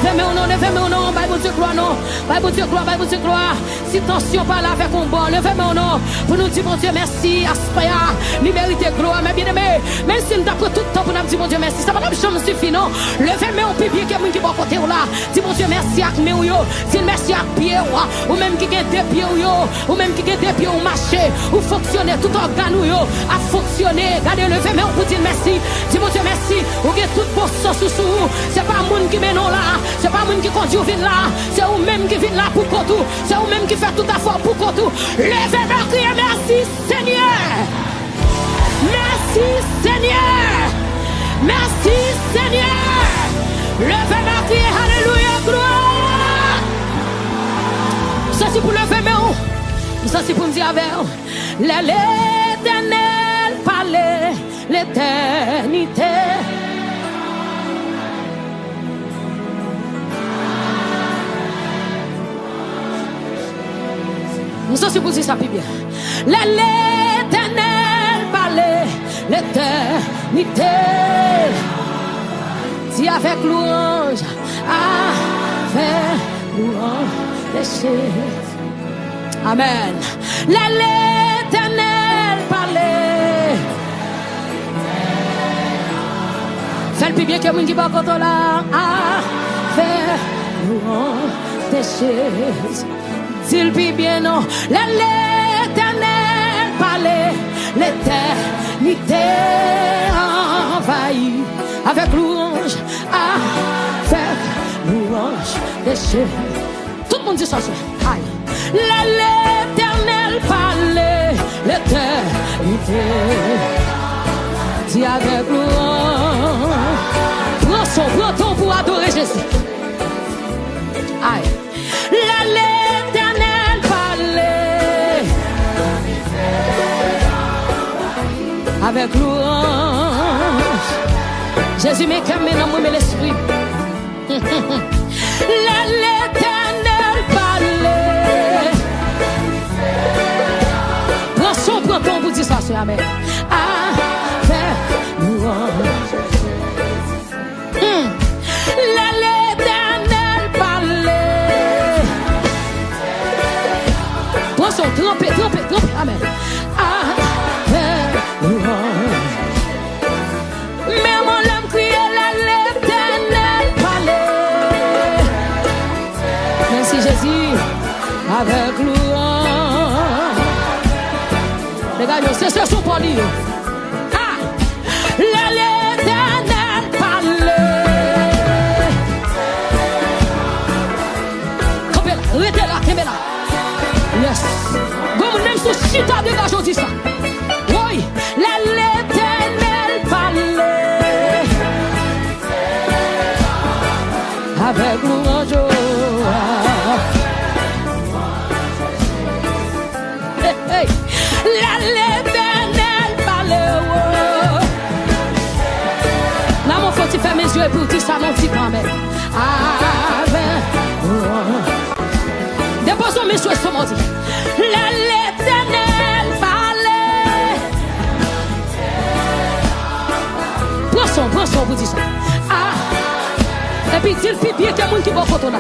levez-moi au nom, levez-moi au nom, Bible Dieu gloire, non. Bible Dieu gloire, Bible Dieu gloire. Si tension pas là avec un bon, levez-moi au nom. Pour nous dire, mon Dieu, merci, Aspaya, liberté, gloire, mes bien-aimés. Même si nous avons tout le temps pour nous dire, mon Dieu, merci. Ça va pas me suffire, non. Levez-moi au pied, qui est qui va côté là. Dis, mon Dieu, merci à mes ou yo. Dis, merci à pied, ou même qui gagne des pieds ou yo. Ou même qui gagne des pieds ou marcher. Ou fonctionner, tout organe ou yo. À fonctionner. Regardez, levez-moi pour dire merci. Dis, mon Dieu, merci. Ou gagne tout bon sens sous. C'est pas moun qui mène là. C'est pas moun qui conduit au vide là. C'est ou même qui vient là pour tout. C'est ou même qui fait tout à fort pour tout. Levez-moi, criez merci, Seigneur. Merci, Seigneur. Merci, Seigneur. Levez-moi, criez alléluia, gloire. Ça c'est pour lever mes mains. Ça c'est pour me dire avec l'Éternel parlait l'éternité. Ça c'est pour dire ça plus bien. L'Éternel parlait l'éternité. Si avec louange, avec louange, léché. Amen. L'Éternel parlait. Fais le plus bien que mon qui va quand là. Avec louange, léché. Dis le plus bien non. L'Éternel parlait. L'éternité envahit avec louange, avec louange des cieux. Tout le monde dit ça. Aïe. L'Éternel parlait, l'éternité. Dis avec louange. Prends son temps pour adorer Jésus. Aïe. L'Éternel parlait. Avec louange, Jésus m'est calmé dans mon l'esprit. L'Éternel parlait. Prends son temps pour dire ça, c'est amen. Avec louange. L'Éternel parlait. Prends son trompé, amen. Mais mon âme criait l'Éternel parlait. Merci Jésus, avec louange. Les gars, c'est ce son pour lui. L'Éternel parlait. Restez là, restez là. Yes. Comme même sous chita de la chose dit ça. Oui, l'Éternel parlait. Avec louange. Hey, hey. L'Éternel parlait. Là, mon faut-il faire mes yeux pour dire ça, mon petit grand-mère. Avec louange. Déposons mes yeux sur mon dit. L'Éternel parlait. Prends son, vous dites ça. Et puis, dis le pipi et que moun qui va photo là.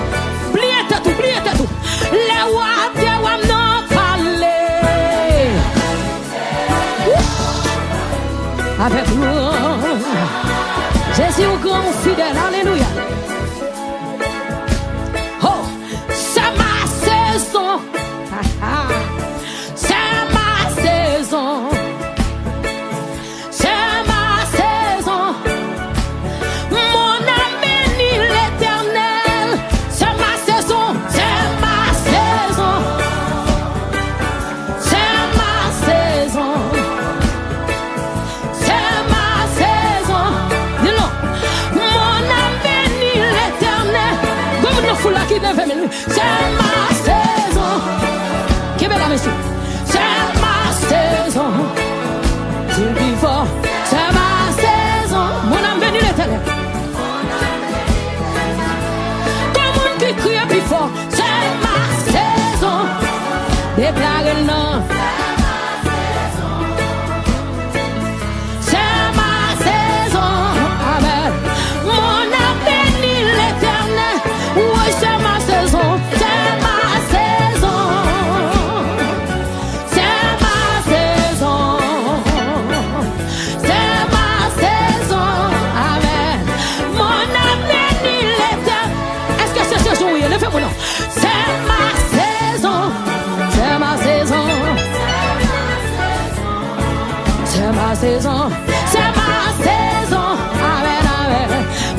Pliez tout. Les rois de rois n'ont parlé. Avec nous. Jésus au grand fidèle. Alléluia. Oh, c'est ma saison. C'est ma saison. C'est ma saison. Qui est là, monsieur? C'est ma saison. Tu vis fort. C'est ma saison. Mon âme bénit l'Éternel. Comme on qui crie plus fort. C'est ma saison. Déclare le nom. C'est ma saison. Amen. Mon âme bénit l'Éternel. saison, c'est ma saison. Amen, amen.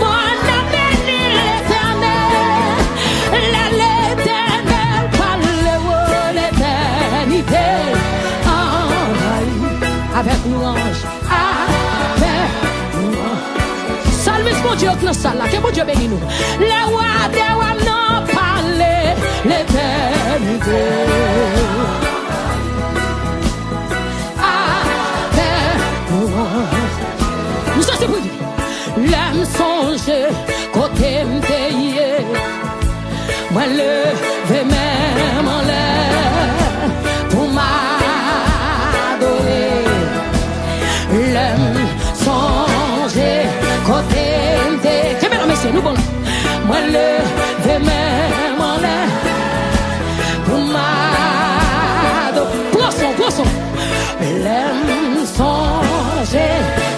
Mon avenir l'éternel, l'éternel parle l'éternité. Avec louange, avec louange. Salmis mon Dieu que nous sommes là, que mon Dieu bénisse nous. Les rois des rois n'ont parlé l'éternité. Avec louange. Nous sommes pour dire, l'âme songe, côté m'tayé. Moi levé même en l'air pour m'adorer. L'homme songe côté m'té. Que bien messieurs, nous bon. Moi levé même en l'air pour m'adorer. Poisson. L'homme songe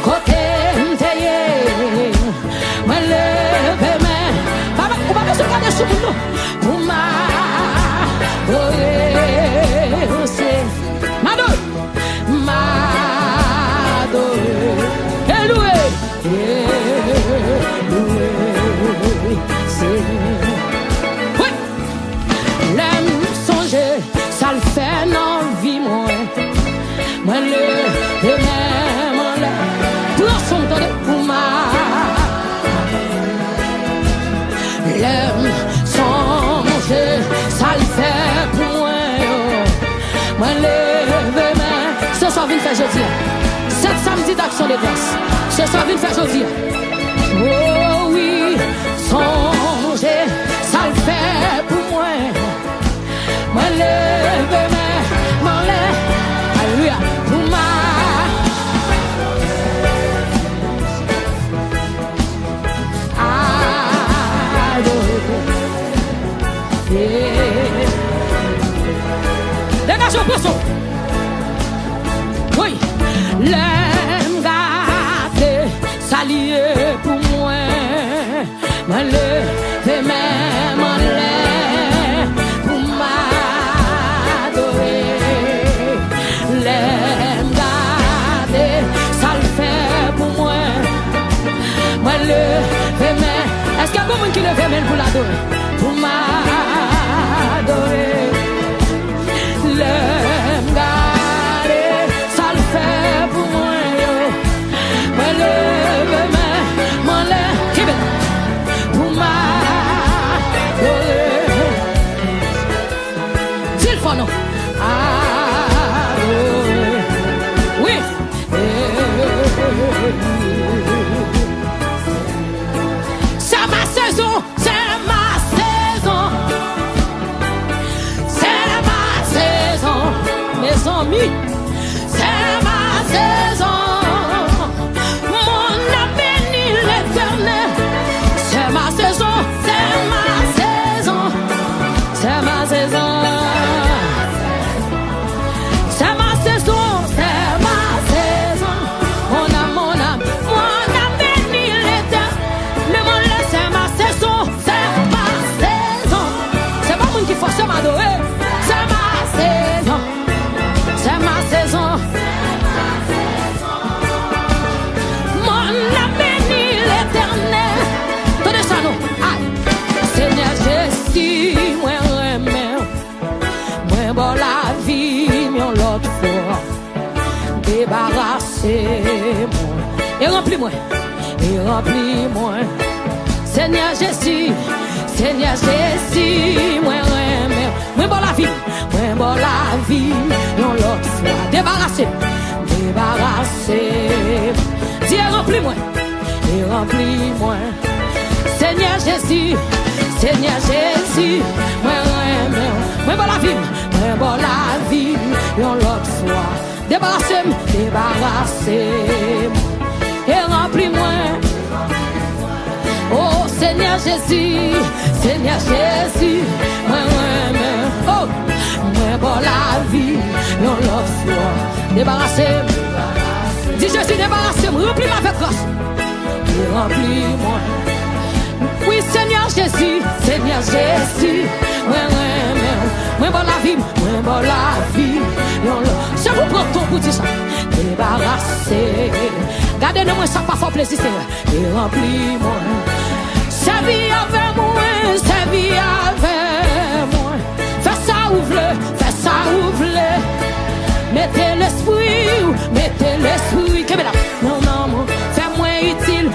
côté m'té. Moi levé même. Papa, on va pas se garder sous nous pour m'adorer. C'est m'adorer. Oui, l'aime songer, ça le fait non vie moi. Moi le même en l'air, pour son temps pour ma. L'aime songer, ça le fait pour moi. Moi le même, ce soir vient faire jeudi. Cette samedi d'action de grâce, ce soir vient faire jeudi. Oh oui, songer, ça le fait pour moi. Moi lève mon lève, alléluia, pour ma. Dégage au poisson. Oui, l'aime gâté, salié pour moi. Moi levé même en l'air pour m'adorer. L'aime gâté, ça le fait pour moi. Moi levé même. Est-ce qu'il y a beaucoup qui levé même pour l'adorer? Pour m'adorer. L'aime gâté, ça le fait pour moi. Moi levé même en l'air. Pour m'adorer. Dis le fond, non? Adorer. Oui. C'est ma saison, c'est ma saison. C'est ma saison, mes amis. C'est ma saison. Mon avenir l'éternel. C'est ma saison, c'est ma saison. C'est ma saison. C'est ma saison, c'est ma saison. Mon âme, mon avenir l'éternel. Mais mon lait, c'est ma saison, c'est ma saison. C'est pas moi qui force m'adorer. C'est ma saison, c'est ma saison. Mon avenir l'éternel. Tenez ça nous. Aïe. Seigneur Jésus, moi remets. Moi bon la vie, mais l'autre fois. Débarrassez-moi. Et remplis-moi. Et remplis-moi. Seigneur Jésus, moi remets. Moi bon la vie, mais l'autre fois. Débarrassez-moi. Dis remplis-moi. Et remplis-moi. Seigneur Jésus, moi remets. Moi bon la vie, l'autre fois. Débarrassez-moi. Et remplis-moi. Oh Seigneur Jésus, moi remets. Oh, moi bon la vie, l'autre fois. Débarrassez-moi. Dis Jésus, débarrassez-moi. Remplis-moi avec grâce. Et remplis-moi. Oui, Seigneur Jésus, moi bon la vie, C'est vous prendre ton pour dire ça. Débarrassé. Gardez-nous moi ça pas fort plaisir Seigneur. Et remplis-moi. Servis avec moi, servis avec moi. Fais ça ouvre, fais ça ouvre. Mettez l'esprit. Qu'est-ce que non, non, fais-moi utile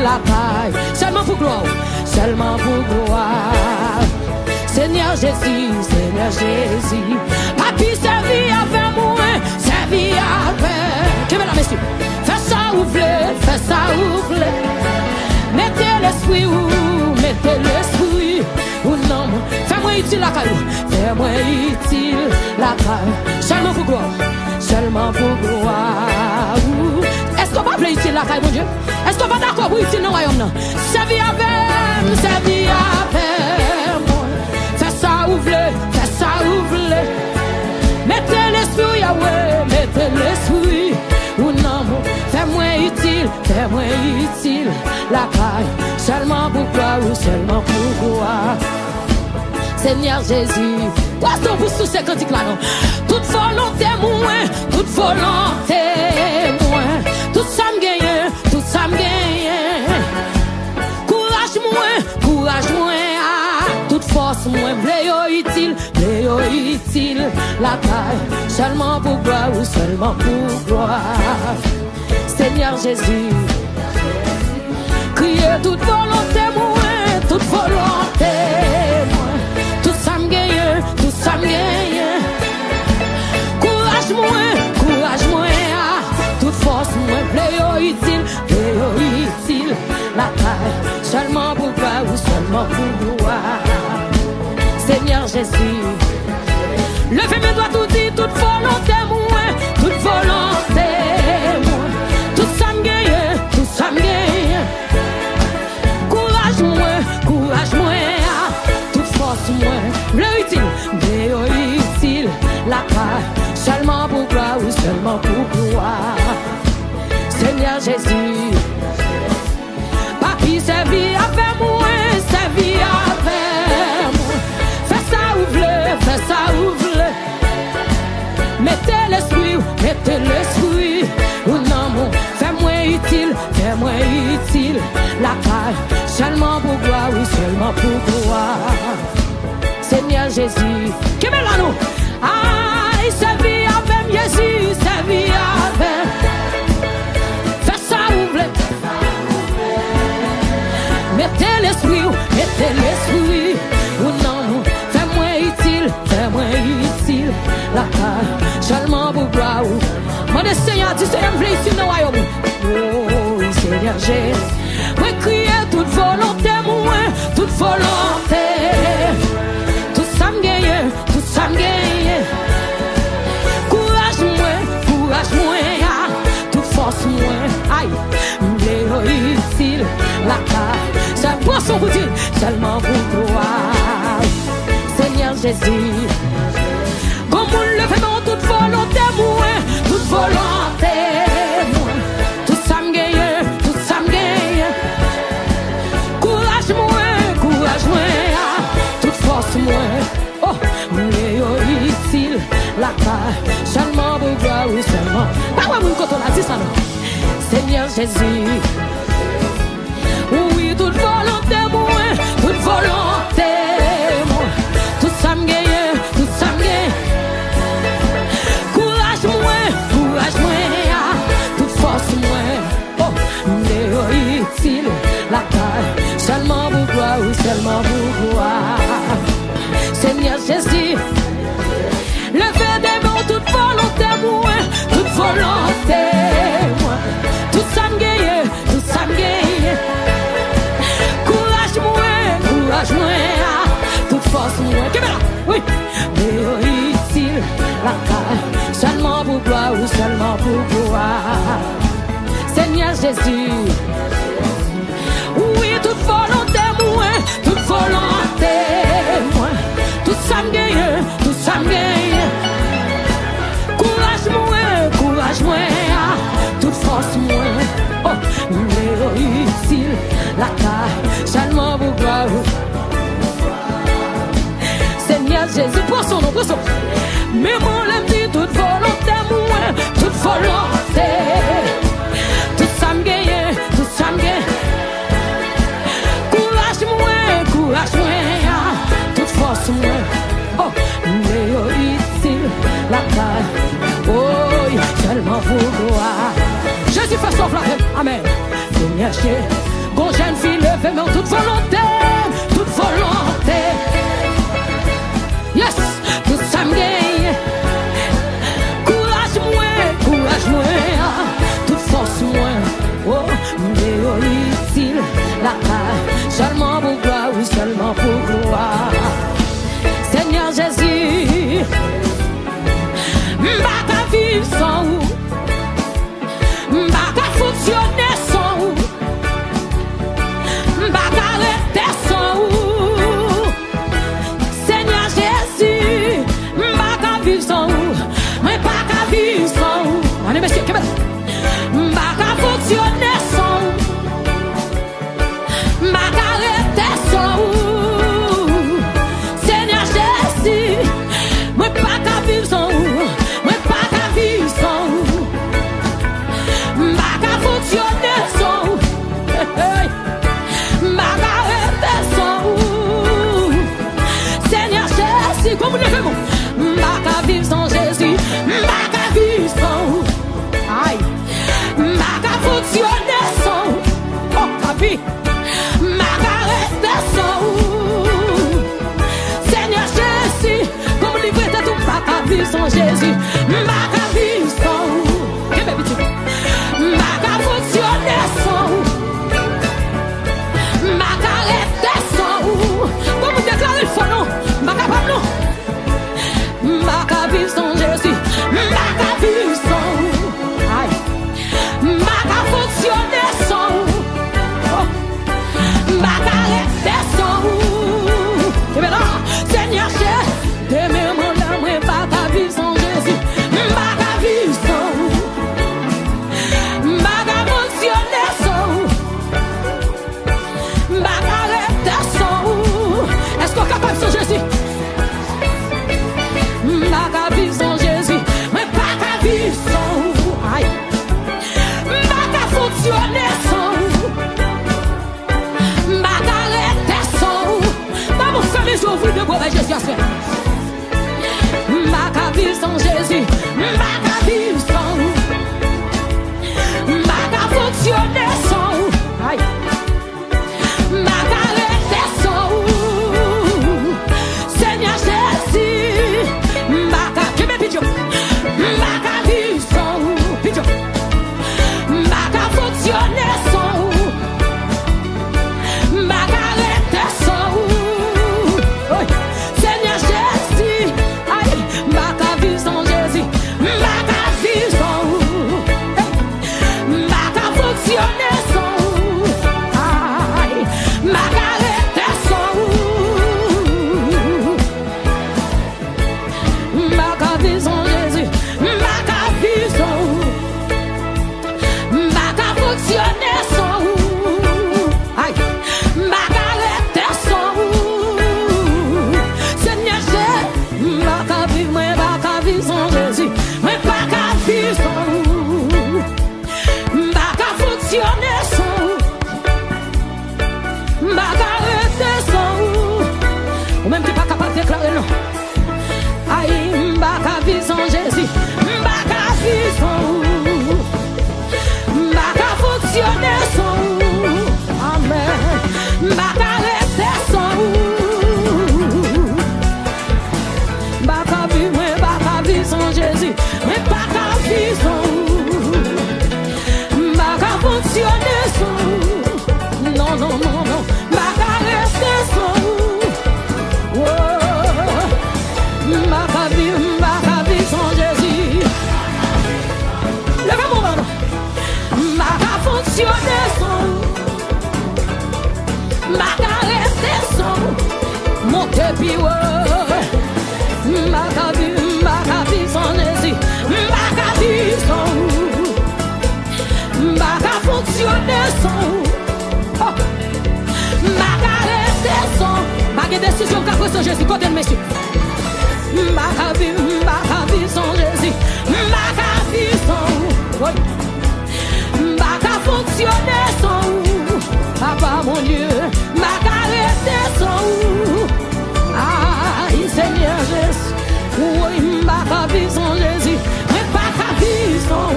la paille. Seulement pour gloire, Seigneur Jésus, Papi, servis avec moi, servis avec. Qu'est-ce que messieurs? Fais ça ouvre. Mettez l'esprit ou non, fais-moi utile la caille. Fais-moi utile la caille. Seulement pour gloire. Est-ce qu'on va appeler utile la caille, mon Dieu? Est-ce qu'on va d'accord pour utile dans le royaume? Non. Servis avec moi. Fais ça ouvre. Mettez l'esprit, Yahweh, mettez l'esprit. Ou non, fais-moi utile la caille. Seulement pour gloire ou seulement pour gloire. Seigneur Jésus, poisson pour tous ces cantiques là non. Toute volonté moins, toute ça me gagne, courage moins, toute force moins, blé utile, la taille, seulement pour gloire ou seulement pour gloire. Seigneur Jésus, criez toute volonté moins, toute volonté moins. Tout ça me gagne. Courage moins, toute force moins, blé utile, la taille, seulement pour gloire ou seulement pour gloire. Seigneur Jésus, levez mes doigts tout dit, toute volonté moins, tout ça me gagne. Courage moins, toute force moins, blé utile, la paix, seulement pour gloire ou seulement pour gloire. Seigneur Jésus, Papi, servis avec moi. Fais ça ouvre. Mettez l'esprit, ou non, fais-moi utile, la paix, seulement pour gloire ou seulement pour gloire. Seigneur Jésus, qui met là nous? Aïe, servis avec Jésus, servis avec. Fais ça ouvre. Mettez l'esprit, ou non, fais-moi utile, la paix, seulement pour gloire. Mon Seigneur, dis Seigneur, me ici dans le royaume. Oh, Seigneur Jésus, moi crier toute volonté, toute volonté. Tout ça me gagne. Courage moins, toute force moins. Aïe, blé utile, la paix, c'est pour son bout, seulement pour gloire. Seigneur Jésus, comme on le fait dans toute volonté, tout ça me gagne. Courage moins, toute force moins. Oh, utile, la paix, seulement pour gloire ou seulement. Pas moi, quand on a dit ça, non. Seigneur Jésus, oui, toute volonté, tout ça me gagne. Courage moins, toute force moins. Oh, utile, la paix, seulement pour gloire ou seulement pour gloire. Seigneur Jésus, levez des mains, toute volonté moins, tout ça me gagne. Courage moins, toute force moins. Qui est là? Oui. Mais utile, la paix, seulement pour gloire ou seulement pour gloire. Seigneur Jésus, oui, toute volonté moins, tout ça me gagne. Courage moins, toute force moins. Oh, mais utile, la paix, seulement pour gloire. Seigneur Jésus, pour son nom. Mais moi, l'aime dit toute volonté, moi, toute volonté. Tout ça me gagne, tout ça me gagne. Courage, moi, toute force, moi. Oh, mais ici, la taille. Oh, seulement pour gloire. Jésus fait son flamme, amen. Seigneur, bon jeune fille, levez-moi toute volonté, toute volonté. Yes, tout ça me gagne. Courage, moi, toute force, moi. Oh, mais ici, la taille. Seulement pour gloire, oui, seulement pour gloire. Seigneur Jésus, m'bata vivre sans vous. M'bata fonctionner sans vous. M'bata rester sans vous. Seigneur Jésus, m'bata vivre sans vous. M'bata vivre sans vous. Allez, monsieur, m'bata fonctionner sans vous. M'bata rester sans vous. Seigneur Jésus, m'bata vivre sans vous. M'bata vivre sans vous. M'bata fonctionner sans vous. M'bata rester sans vous. Seigneur Jésus, comme vous le faites, m'bata vivre sans Jésus. M'bata vivre sans vous. Aïe. M'bata fonctionner sans vous. Oh, ma vie. M'bata rester sans vous. Seigneur Jésus, comme vous livrez tout, m'bata vivre sans Jésus. M'bata vivre sans vous. M'bata fonctionner sans vous. M'bata rester sans vous. Comme vous déclarez le faux non, m'bata pas non. M'bata vivre sans Jésus. M'bata vivre sans vous. Aïe. M'bata fonctionner sans vous. Oh. M'bata rester sans vous. Et bien là, Seigneur Jésus, demeure-moi là, moi, m'bata vivre sans Jésus. M'bata vivre sans vous. M'bata fonctionner sans vous. M'bata rester sans vous. Est-ce qu'on est capable sans Jésus? M'bata vivre sans Jésus. M'bata vivre sans vous. Aïe. M'bata fonctionner sans vous. M'bata rester sans vous. Dans mon famille, j'ouvre de bois, Jésus a fait. M'bata vivre sans Jésus. M'bata vivre sans vous. M'bata fonctionner sans vous. Aïe. M'bata rester sans vous. Seigneur Jésus. M'bata, qui me pidjo. M'bata vivre sans vous. Pidjo. M'bata fonctionner sans vous. M'bata rester sans vous. Oui. Seigneur Jésus. Aïe. M'bata vivre sans Jésus. M'bata vivre sans vous. M'bata fonctionner sans vous. Aïe. M'bata rester sans vous. M'bata vivre sans Jésus. M'bata vivre sans vous. M'bata fonctionner sans vous. Aïe. M'bata rester sans vous. Seigneur Jésus. M'bata vivre sans Jésus. M'bata vivre sans vous. M'bata fonctionner sans vous. M'bata rester sans vous. Ou même tu n'es pas capable de déclarer non. Aïe, m'bata vivre sans Jésus. M'bata vivre sans vous. M'bata fonctionner sans vous. Amen. M'bata rester sans vous. M'bata vivre sans Jésus. M'bata vivre sans vous. M'bata fonctionner sans vous. Non, non, non, non. M'bata rester sans vous. Oh. M'bata vivre sans Jésus. Levez-moi maintenant. M'bata fonctionner sans vous. M'bata rester sans vous. Montez puis ouais. M'bata vivre sans Jésus. M'bata vivre sans vous. M'bata fonctionner sans vous. Oh. M'bata rester sans. M'bata décision qu'a pris sans Jésus. Côté de monsieur. M'baka vivre sans Jésus. M'baka vivre sans. M'baka fonctionner sans. Papa mon Dieu, m'baka rester sans. Ah, Seigneur Jésus. Oui, m'baka vivre sans Jésus. M'baka vivre sans.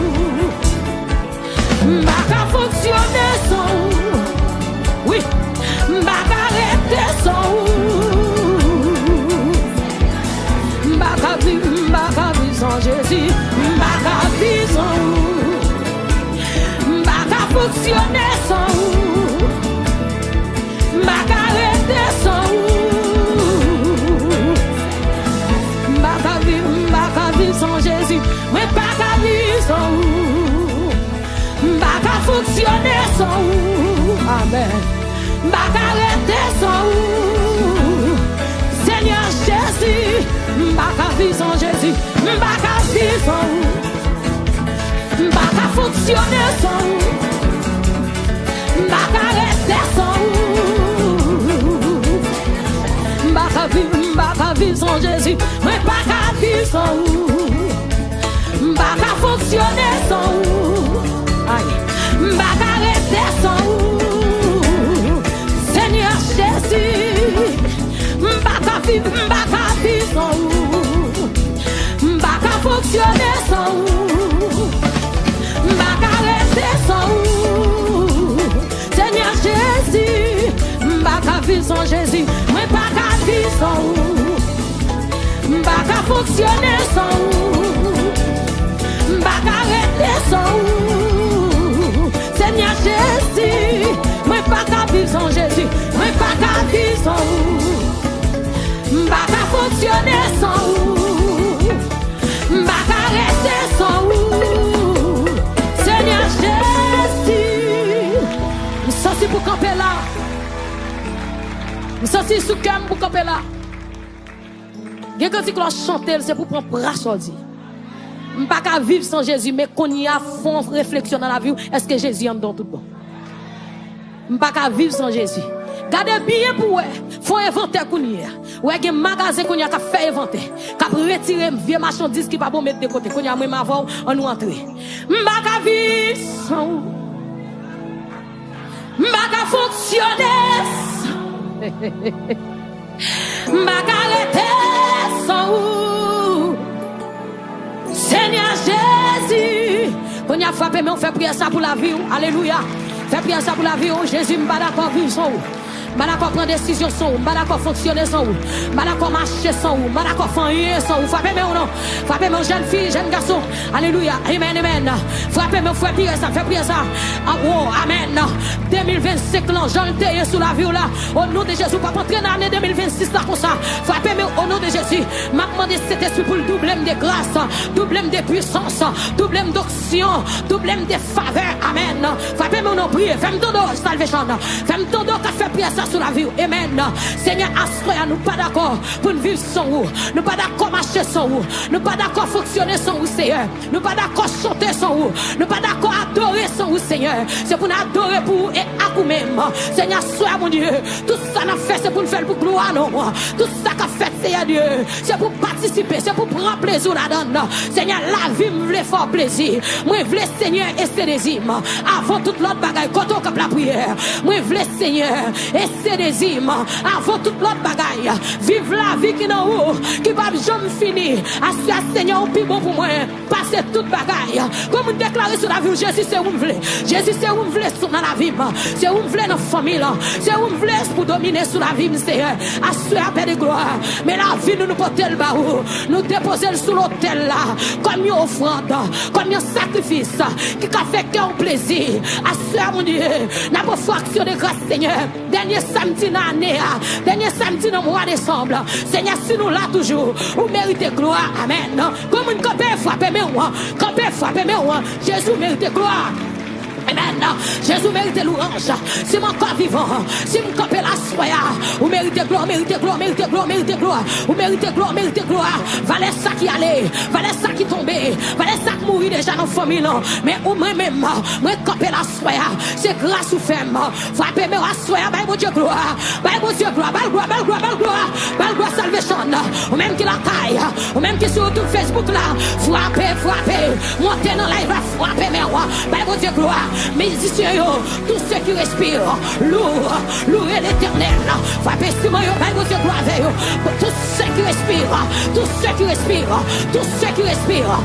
M'baka fonctionner sans. Oui, m'baka rester sans. M'baka vivre sans Jésus. M'baka vivre sans. M'baka fonctionner sans. M'baka rester sans. M'baka vivre sans Jésus. M'baka vivre sans. M'baka fonctionner sans. Amen. M'baka rester sans. Seigneur Jésus. M'baka vivre sans Jésus. M'baka vivre sans. M'baka fonctionner sans. M'baka rester sans. M'baka vivre sans Jésus. M'baka vivre sans. M'baka fonctionner sans. M'baka rester sans. Seigneur Jésus. M'baka vivre sans. M'baka fonctionner sans. M'baka rester sans. Seigneur Jésus. M'baka vivre sans Jésus. M'baka vivre sans. M'baka fonctionner sans. M'baka rester sans. Seigneur Jésus. M'baka vivre sans Jésus. M'baka vivre sans. M'baka fonctionner sans. M'baka rester sans. Seigneur Jésus. M'senti pour camper là. M'senti sous cœur pour camper là. Quand tu chanter, c'est pour prendre bras sorti. M'baka vivre sans Jésus, mais qu'on y a fond réflexion dans la vie. Est-ce que Jésus en donne tout bon? M'baka vivre sans Jésus. Gardez bien pour eux. Faut inventer qu'on y a. Ouais, il y a un magasin qu'on y a fait inventer. Qui a retiré vieux marchandises qui pas bon mettre de côté. Qu'on y a même avant, on nous entre. M'baka vivre sans. M'baka fonctionner sans. M'baka rester sans. Seigneur Jésus. Qu'on y a frappé, mais on fait prier ça pour la vie. Alléluia. Fait prier ça pour la vie. Jésus, m'baka d'accord vivre sans. M'baka d'accord prendre décision sans. M'baka d'accord fonctionner sans. M'baka d'accord marcher sans. M'baka d'accord faire rien sans. Frappez moi ou non. Frappez moi jeune fille, jeune garçon. Alléluia. Amen, amen. Frappez moi, fait prier ça, fait prier ça. Oh, amen. 2025 l'an, j'en t'ai sous la vie là. Au nom de Jésus, pas entrer dans l'année 2026 là comme ça. Frappez moi au nom de Jésus. M'a demandé cet esprit pour le double de grâce, double de puissance, double d'onction, double de faveur. Amen. Frappez moi non prier. Fais-moi ton dos, salvation. Fais-moi ton dos qui fait prier ça sur la vie. Amen. Seigneur, assoya, nous pas d'accord pour nous vivre sans vous. Nous pas d'accord marcher sans vous. Nous pas d'accord fonctionner sans vous, Seigneur. Nous pas d'accord chanter sans vous. Nous pas d'accord adorer sans vous, Seigneur. C'est pour nous adorer pour vous et à vous-même. Seigneur, sois mon Dieu. Tout ça n'a fait, c'est pour nous faire pour gloire, non. Tout ça qu'a fait, Seigneur Dieu, c'est pour participer, c'est pour prendre plaisir là-dedans. Seigneur, la vie me voulait faire plaisir. Moi, je voulais, Seigneur, et c'est des hymnes. Avant toute l'autre bagaille, quand on cap la prière. Moi, je voulais, Seigneur, et c'est des hymnes. Avant toute l'autre bagaille. Vive la vie qui n'a où, qui va jamais finir. Assis, Seigneur, au plus bon pour moi. Passer toute bagaille. Comme vous déclarez sur la vie, Jésus, c'est où me voulez. Jésus, c'est où me voulez dans la vie. C'est où me voulez dans la famille. C'est où me voulez pour dominer sur la vie, Seigneur. Assis, à paix de gloire. Mais la vie, nous portons le barreau. Nous déposons sur l'autel là. Comme une offrande. Comme un sacrifice. Qui a fait qu'un plaisir. Assis, mon Dieu. N'a pas fraction de grâce, Seigneur. Dernier samedi dans l'année. Dernier samedi dans le mois de décembre. Seigneur, si nous là toujours. Vous méritez gloire. Amen. Comme une copie frappée, mais moi. Copie frappée, mais moi. Jésus mérite gloire. Amen. Jésus mérite louange. Si mon corps vivant, si mon corps est la soya, ou méritez gloire, méritez gloire, méritez gloire, méritez gloire. Vous méritez gloire, méritez gloire. Valait ça qui allait, valait ça qui tombait, valait ça qui mourit déjà dans la famille. Mais au moi-même, moi camper la soya, c'est grâce ou femme. Frappez mes soya, bye bon Dieu gloire, bye bon Dieu gloire, bye gloire, bye gloire, bye gloire, bye gloire salvation. Ou même qui la taille, ou même qui sur tout Facebook là, frappez, frappez, montez dans live, frappez mes rois, bye bon Dieu gloire. Musiciens, tous ceux qui respirent, louez l'éternel. Frappez sur moi, bye bon Dieu gloire, tous ceux qui respirent, tous ceux qui respirent, tous ceux qui respirent,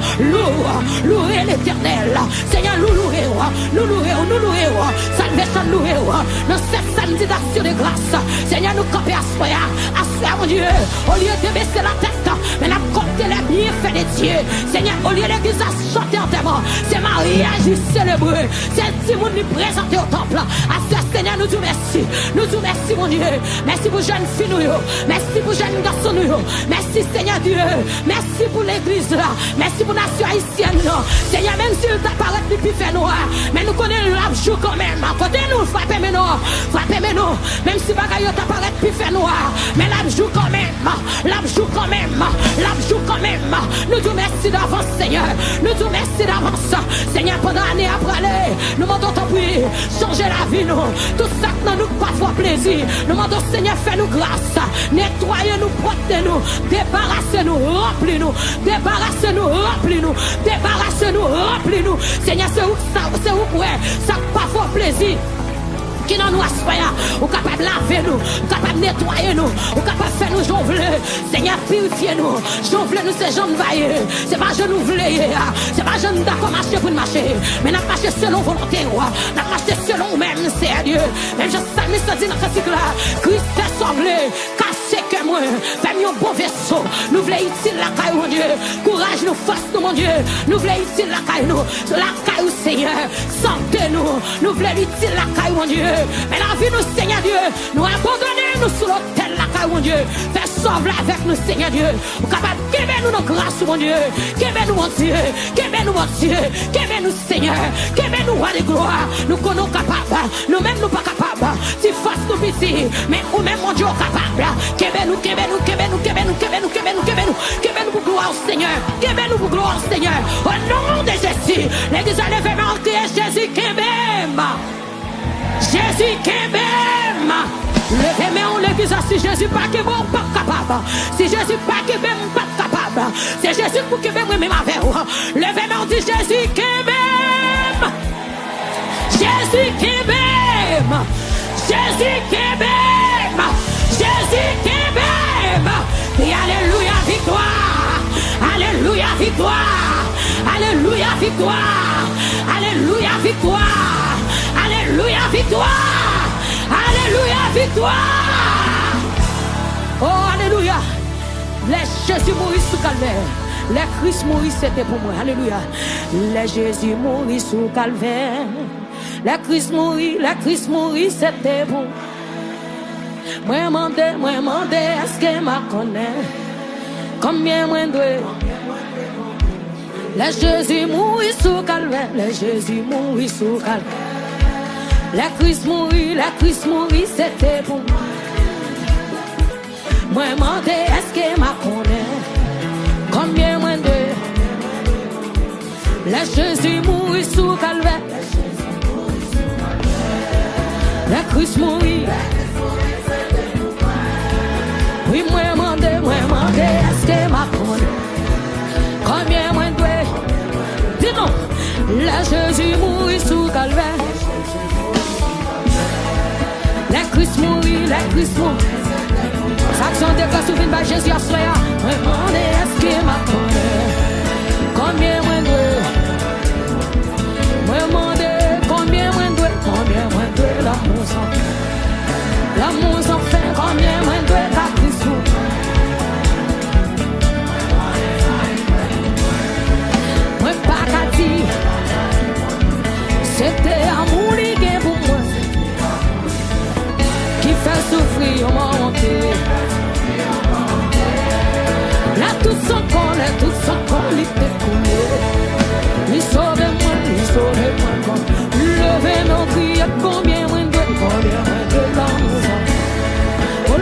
louez l'éternel. Seigneur, nous louez, salvation louez, dans cette samedi d'action de grâce. Seigneur, nous camper à soi, mon Dieu, au lieu de baisser la tête, mais la compter les bienfaits de Dieu. Seigneur, au lieu de l'église à chanter en témoin, c'est mariage célébré, c'est le monde nous présenter au temple. À ce Seigneur, nous disons merci, mon Dieu. Merci pour jeunes filles, merci pour jeunes garçons, merci Seigneur Dieu, merci pour l'église là, merci pour la nation haïtienne. Seigneur, même si nous apparaît depuis fait noir, mais nous connaissons l'abjou quand même. Côté nous, frappez nous, même si bagaille t'apparaît depuis fait noir, mais l'abjou quand même. Nous disons merci d'avance, Seigneur. Nous disons merci d'avance, Seigneur, pendant l'année après l'année. Nous demandons ton prier, changer la vie, nous. Tout ça que nous pas voir plaisir. Nous demandons, Seigneur, fais-nous grâce. Nettoyez-nous, protège-nous, débarrassez-nous, remplis-nous, débarrassez-nous, remplis-nous, débarrassez-nous, remplis-nous. Seigneur, c'est où, ouais, ça pas voir plaisir. Qui n'en nous aspire, ou capable de laver nous, ou capable de nettoyer nous, ou capable de faire nous jonfler. Seigneur, purifiez nous, jonfler nous ces jambes vaillées. C'est pas je nous voulais, c'est pas je nous d'accord marcher pour marcher, mais nous marcher selon volonté, nous marcher selon nous-mêmes, c'est Dieu. Même je sais, mais ça dit dans ce cycle-là, Christ est sauvé, cassé que moi, fais-moi un bon vaisseau. Nous voulons utile la caille, mon Dieu, courage nous, force nous, mon Dieu. Nous voulons utile la caille, nous, la caille, Seigneur, santé nous voulons utile la caille, mon Dieu. Mais la vie nous, Seigneur Dieu, nous abandonner nous sur l'autel la caille, mon Dieu. Fais sauver avec nous, Seigneur Dieu. Nous capables de nous nos grâces, mon Dieu. Qu'aimez-nous, mon Dieu. Qu'aimez-nous, mon Dieu. Qu'aimez-nous, Seigneur. Qu'aimez-nous, roi de gloire. Nous connaissons capables. Nous-mêmes, nous pas capables. Si force nous petit, mais nous-mêmes, mon Dieu, capables. Qu'aimez-nous pour gloire au Seigneur. Qu'aimez-nous pour gloire au Seigneur. Au nom de Jésus. L'église a levé en criant Jésus, qu'aimez. Jésus qui m'aime. Levez-moi en l'église si Jésus pas qui bon, pas capable. Si Jésus pas qui m'aime, pas capable. C'est Jésus pour qui m'aime, même avec vous. Levez-moi en dit Jésus qui m'aime. Jésus qui m'aime. Jésus qui m'aime. Jésus qui m'aime. Et alléluia victoire. Alléluia victoire. Alléluia victoire. Alléluia victoire. Alléluia, victoire! Alléluia, victoire! Oh, alléluia! Les Jésus mourit sous calvaire. Les Christ mourit, c'était pour moi. Alléluia. Les Jésus mourit sous calvaire. Les Christ mourit, c'était pour moi. Moi, demandé, est-ce que m'a connaît? Combien moins de les Jésus mourit sous calvaire. Les Jésus mourit sous calvaire. La Christ mourit, c'était pour moi. Moi, demandé, est-ce que m'a connaît? Combien moins de la Jésus mourit sous calvaire. La Christ mourit. Oui, moi, demandé, est-ce que m'a connaît? Combien moins de dis non, la Jésus mourit sous calvaire. La Christ mourit, la Christ mourit. Action de grâce ou vine par Jésus à soi. Vraiment, est-ce que m'a connaît? Combien moins de vraiment de combien moins de l'amour sans l'amour sans fin. Combien moins de la Christ mourit. Moi pas qu'à dire c'était amour lié pour moi. Fait souffrir, on m'a monté. Là, tout son corps, il était coulé. Il sauve-moi, levez nos crières, combien moins de l'amour. Oh,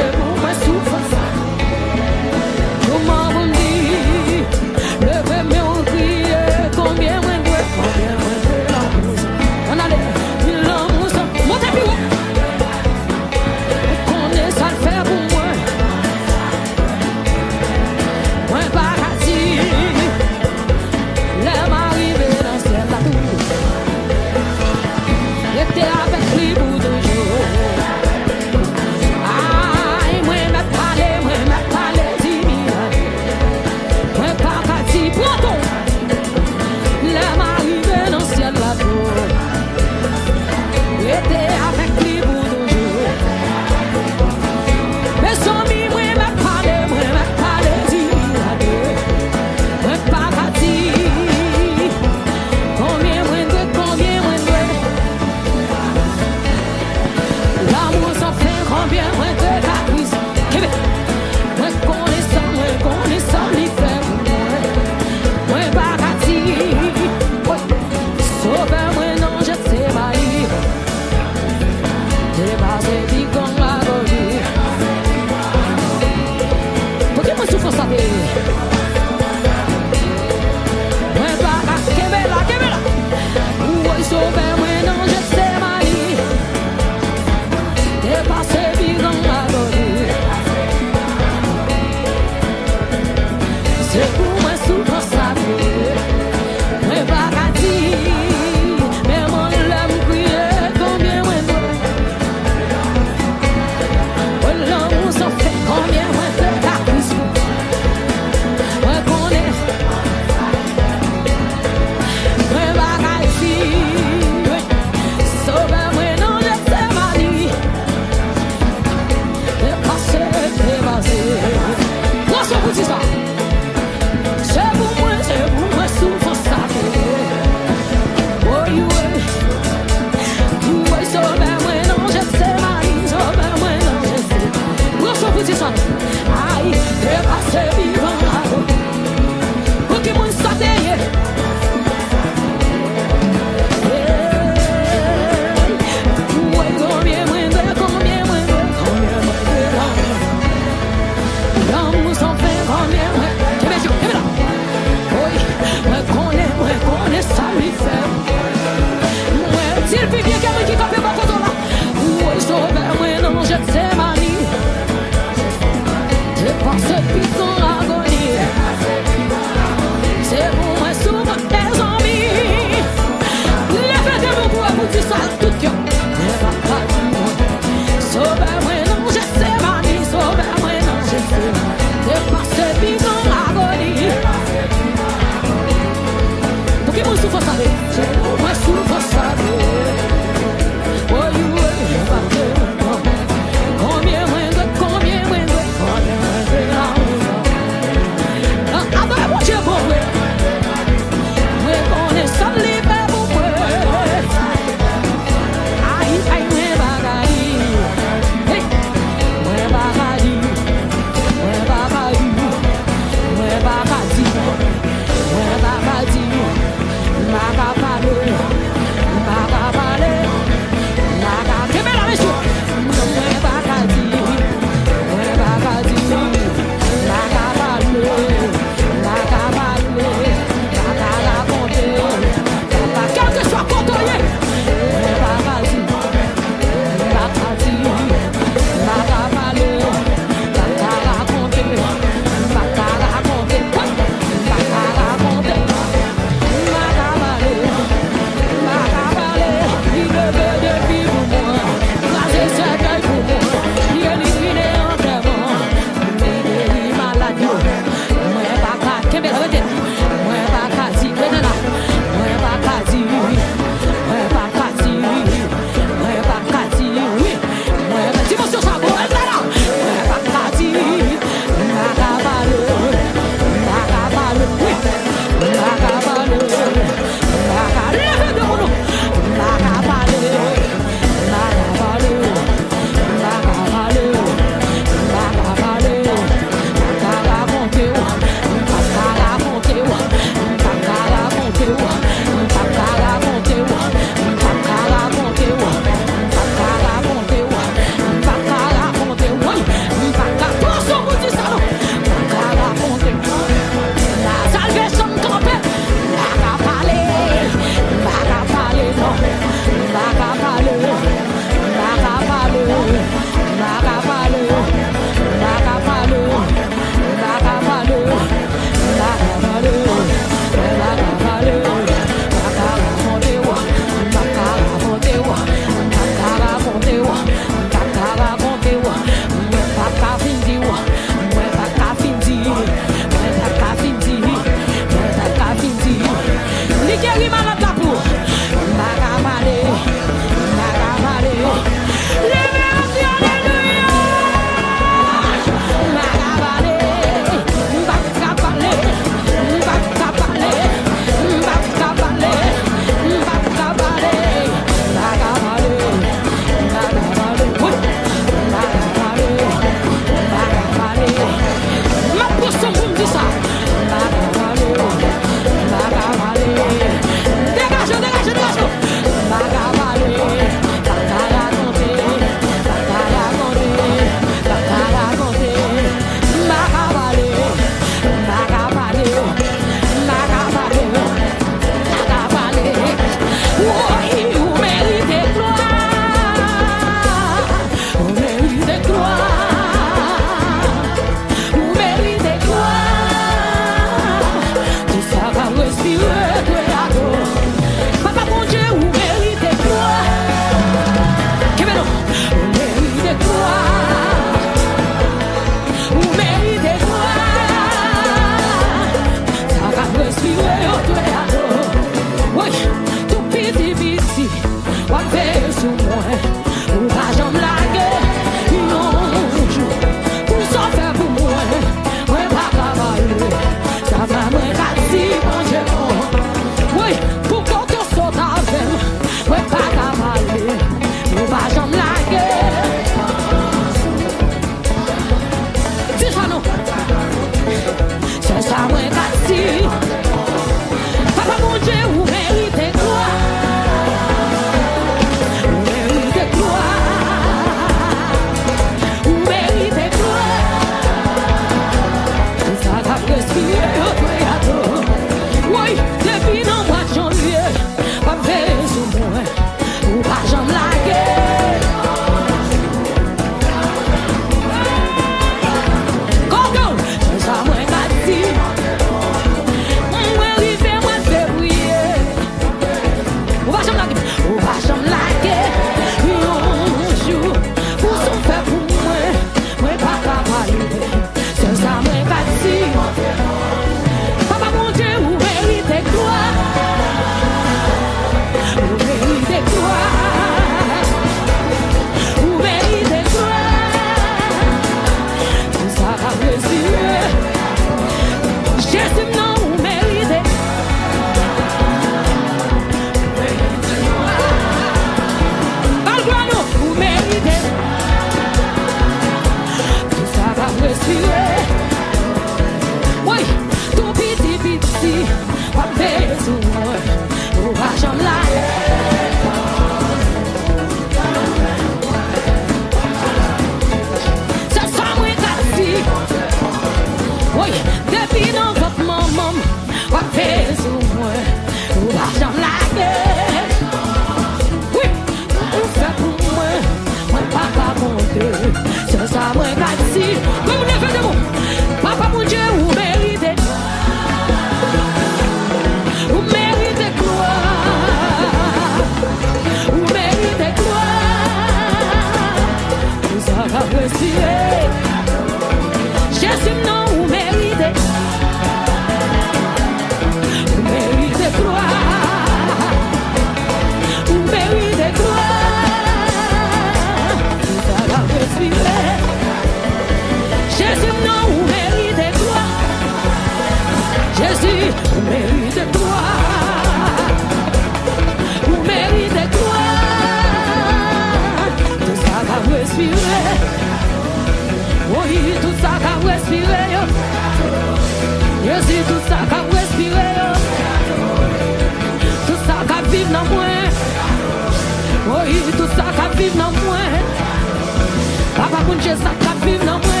ça qui vit dans moi.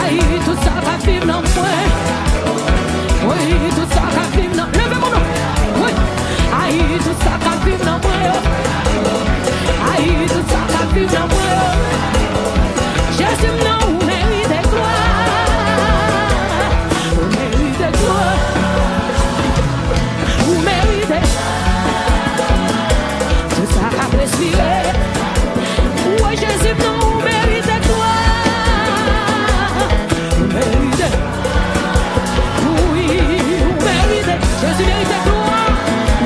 Aïe, tout ça qui vit dans moi. Oui, tout ça qui vit dans moi. Levez mon nom. Oui. Aïe, tout ça qui vit dans moi. Aïe, tout ça qui vit dans moi. Jésus, non, vous méritez gloire. Vous méritez gloire. Vous méritez. Tout ça qui respirer. Oui, Jésus, non, vous méritez gloire. Vous méritez. Oui, vous méritez. Jésus mérite gloire.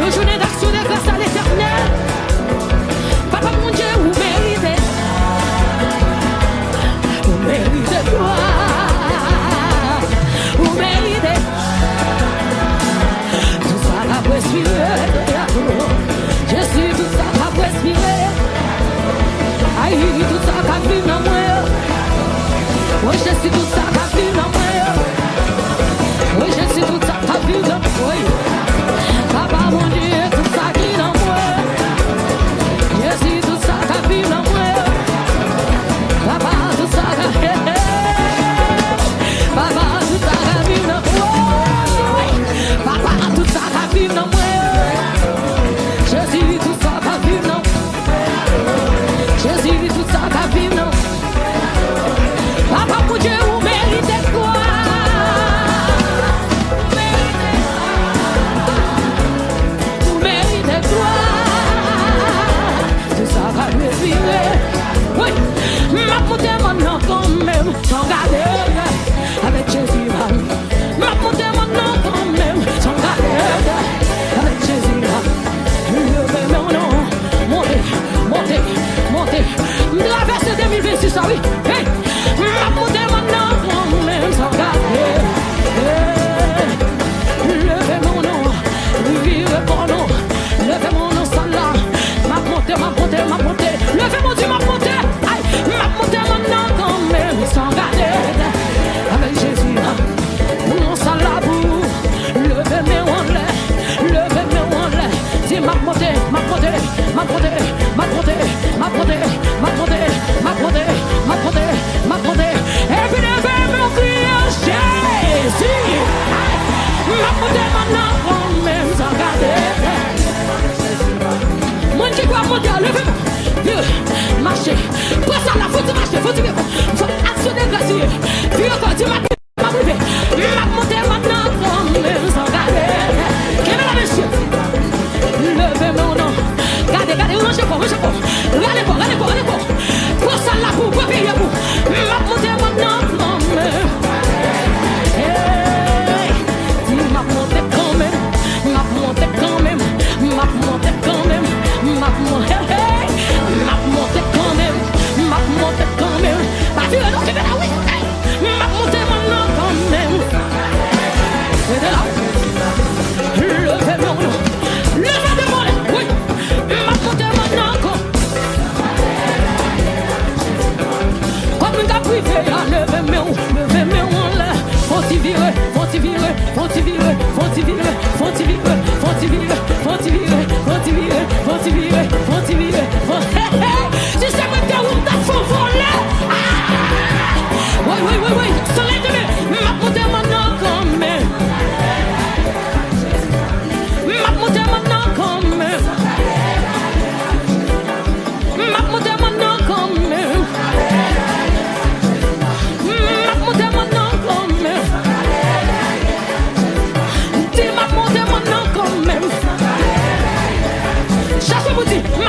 Nos journées d'action de grâce à l'éternel. Papa mon Dieu, vous méritez. Vous méritez gloire. Vous méritez. Tout ça va respirer. Jésus, tout ça va respirer. Aïe, tout ça va vivre dans moi. Oui, Jésus, tout ça va vivre dans moi. Oui, Jésus, tout ça va vivre dans moi. Papa, mon Dieu, tout ça qui dans moi. Jésus, tout ça va vivre dans moi. Papa, tout ça va vivre. Papa, tout ça va vivre dans moi. Papa, tout ça va vivre dans moi. Jésus, tout ça va vivre dans moi. Jésus, tout ça va vivre dans moi. Papa, mon Dieu, vous méritez quoi? Vous méritez quoi? Tout ça va respirer. Oui, ma montée maintenant quand même, sans garder avec Jésus. Ma montée maintenant quand même, sans garder avec Jésus. Levez mon nom, montez, montez, montez. Traversez 2026, ah oui. Hey, ma montée maintenant quand même, sans garder. Levez mon nom, vivez mon nom. Levez mon nom, ça là. Ma montée, ma montée, ma montée. Levez mon Dieu, ma montée. Aïe, ma montée maintenant quand même, sans garder. Avec Jésus, mon ça là pour. Levez mes en l'air, levez mes en l'air. Dis ma montée, ma montée, ma montée, ma montée, ma montée, ma montée, ma montée, ma montée, ma montée. Et puis levez mon cri, Jésus. Ma montée maintenant quand même, sans garder. Moi qui dois monter, levez-moi. Marchez. Prends ça là, faut te marcher, faut te vivre. Faut actionner grâce. Puis encore, dis ma privé. Ma montée maintenant quand même, sans garder. Quelle est la monsieur? Levez mon nom. Regardez, regardez, où mangez pas, mangez pas. Regardez pas, regardez pas, regardez pas. Prends ça là pour payer pour. Ma montée maintenant quand même. Dis ma montée quand même. Ma montée quand même. Ma montée quand même. Ma montée. Ma montée quand même. Ma montée quand même. Pas tu veux donc tu veux là, oui. Ma montée maintenant quand même. Et de là. Levez mon nom. Levez mon nom. Oui. Ma montée maintenant quand. Comme une gars privé, levez mon nom. Levez mon nom là. Faut-y virer, faut-y virer, faut-y virer, faut-y virer, faut-y virer, faut-y virer, faut-y virer, faut-y virer, faut-y virer, faut-y virer, si c'est moi qui ai un tas de faux volés. Oui, oui, oui, oui, soleil de mai, ma montée maintenant quand même. Ma montée maintenant quand même. Ma montée maintenant quand même. Ma montée maintenant quand même. Dis ma montée maintenant quand même. Chaque vous dit, ma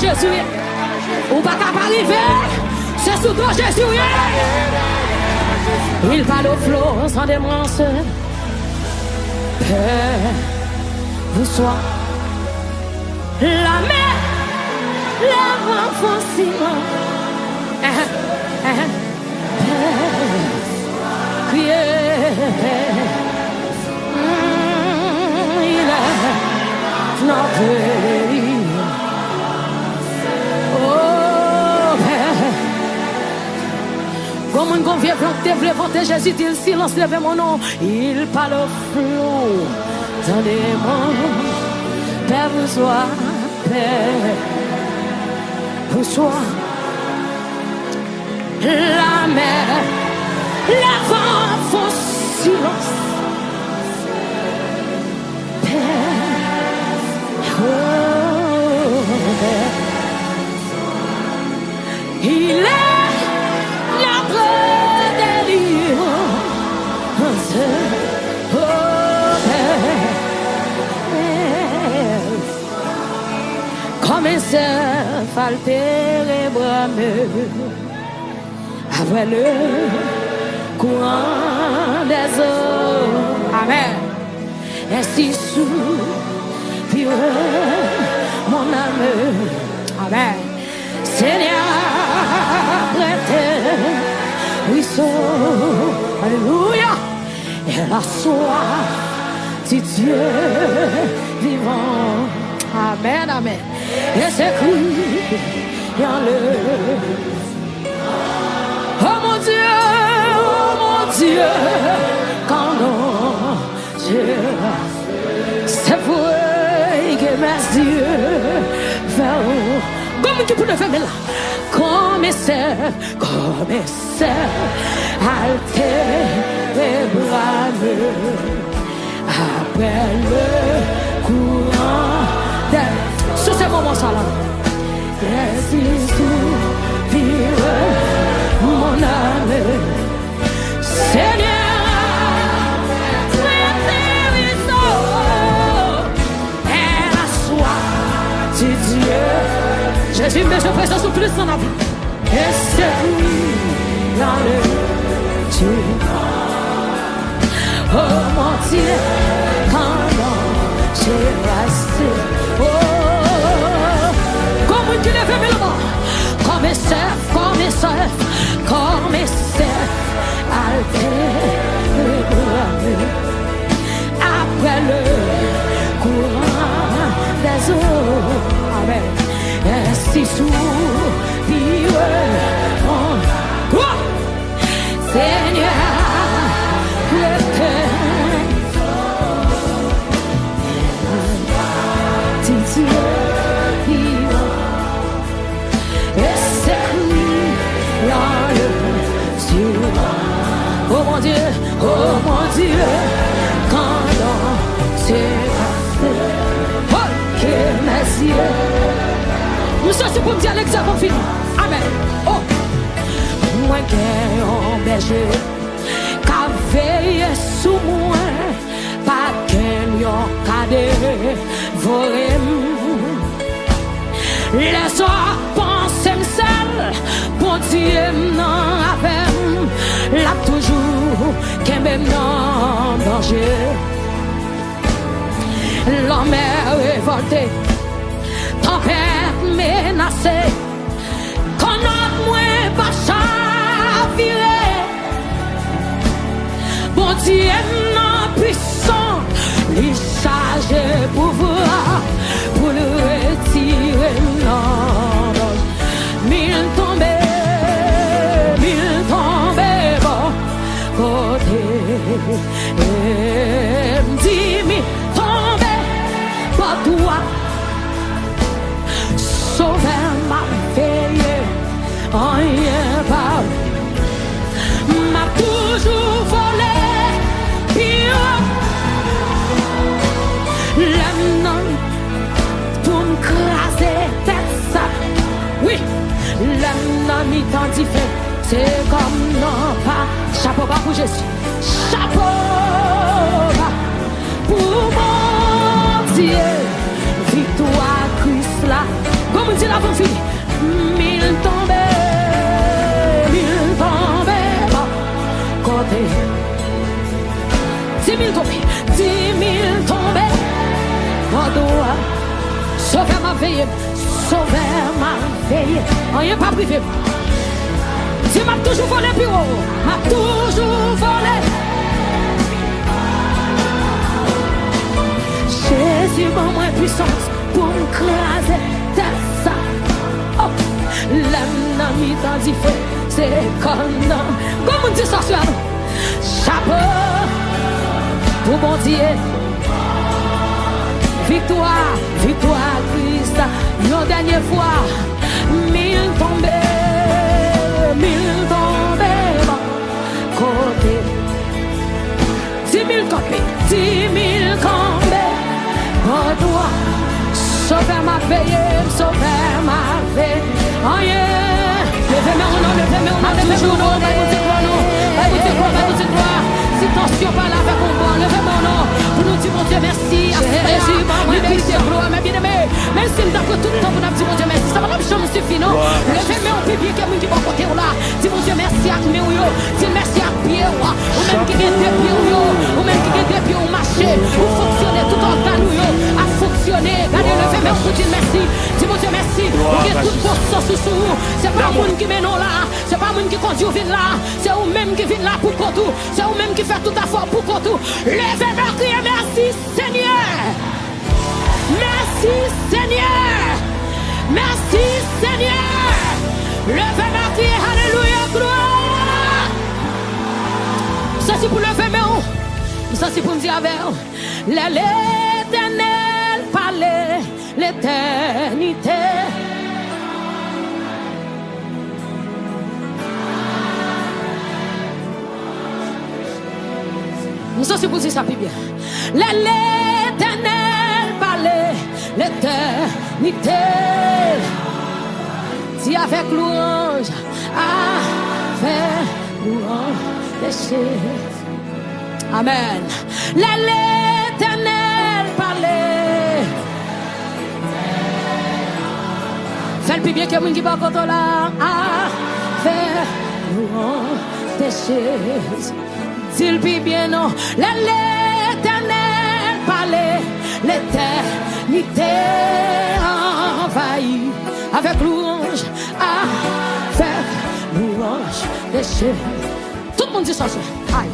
Jésus. Ou pas qu'à arriver. C'est sous toi Jésus. Il parle au flot sans démence. Père, vous soyez la mer, la renfoncement. Il est notre pays. Oh, Père. Comme une confiance, planter Jésus dit le silence, levez mon nom. Il parle au flot, dans des monts. Père, vous soyez, Père, vous soyez la mer, la vent font silence. Père, oh, Père. Il est notre délivrance. Oh, Père. Comme un cerf altéré brameux après le courant des eaux. Amen. Ainsi soupire mon âme. Amen. Seigneur, prête, ruisseau. Alléluia. Et la soif du Dieu vivant. Amen, amen. Et c'est cru dans le. Oh mon Dieu, quand non, c'est pour que mes yeux verront. Comme tu peux le faire là, comme c'est, altéré brameux, après le courant des. Sur ces moments-là, mon âme, Seigneur, et la soif du Dieu. Jésus, mais je présente sous plus son avis. Et c'est lui dans le Dieu. Oh mon Dieu, quand j'ai resté. Oh, comme tu l'as fait, comme un cerf, altéré brameux, après le courant des eaux. Amen. Ainsi soupire mon Seigneur, le cœur du Dieu vivant. Et c'est lui dans le ciel. Oh mon Dieu, quand l'on s'est passé, oh que mes yeux. Nous sommes pour me dire l'examen fini. Amen. Oh, moi qui ai un berger, qu'a veillé sous moi, pas qu'un lion qu'a dévoré. Les soirs pensent seul, bon Dieu n'en avait, là toujours qu'un même non danger. L'homme est révolté, tempête menacée, qu'on a moins pas chaviré. Bon Dieu non puissant, il charge pouvoir pour le retirer. Mille tombés, bon côté. 10 000 tombés, pas toi. Sauver ma veille, rien pas. M'a toujours volé, pire. L'aime pour m'craser tête ça. Oui, l'aime identifié. C'est comme non pas. Chapeau bas pour Jésus. Chapeau bas pour mon Dieu. Victoire Christ là. Comme dit l'avance. Sauver ma veille, sauver ma veille. Rien pas privé. Tu m'as toujours volé plus haut, m'a toujours volé. Jésus m'a moins puissance pour m'écraser tel ça. Oh, l'ennemi t'a dit fait, c'est comme on dit ça sur chapeau pour mon Dieu. Victoire, victoire, Christ. Une dernière fois, 1000 tombés, 1000 tombés, côté. 10 000 campés, 10 000 campés. Oh, toi, sauver ma veille, sauver ma veille. Oh, yeah. Levez-moi au nom, levez-moi au nom, levez-moi au nom. Si tension pas là, avec mon bon, levez-moi au nom. Pour nous dire, mon Dieu, merci. Jésus, liberté, gloire, mes bien-aimés. Même si nous avons tout le temps pour nous dire, mon Dieu, merci. Ça va pas me suffire, non? Levez-moi au pied, qui est bon côté là. Dis, mon Dieu, merci à mes ou dis merci à pied ou même qui est deux pieds ou même qui est deux pieds ou marcher, ou fonctionner tout en temps à fonctionner. Allez, levez-moi pour dire merci. Dis, mon Dieu, merci. Pour que tout poste sous vous. C'est pas moi qui mène là. C'est pas moi qui conduit au vin là. C'est vous-même qui vient là pour tout. C'est vous-même qui fait tout à fort pour tout. Levez-moi, criez merci, Seigneur. Merci, Seigneur. Merci, Seigneur. Levez-moi, criez alléluia, gloire. Ça c'est pour lever mes mains. Ça c'est pour me dire avec l'Éternel parlait l'éternité. Ça c'est pour dire ça plus bien. L'Éternel parlait l'éternité. Dis avec louange, avec louange, déchire. Amen. L'Éternel parlait. Fais le plus bien que moi qui va contre là. Avec louange, déchire. Dis le plus bien non. L'Éternel parlait. L'éternité envahit. Avec louange, avec louange, déchire. Tout le monde dit ça. Aïe.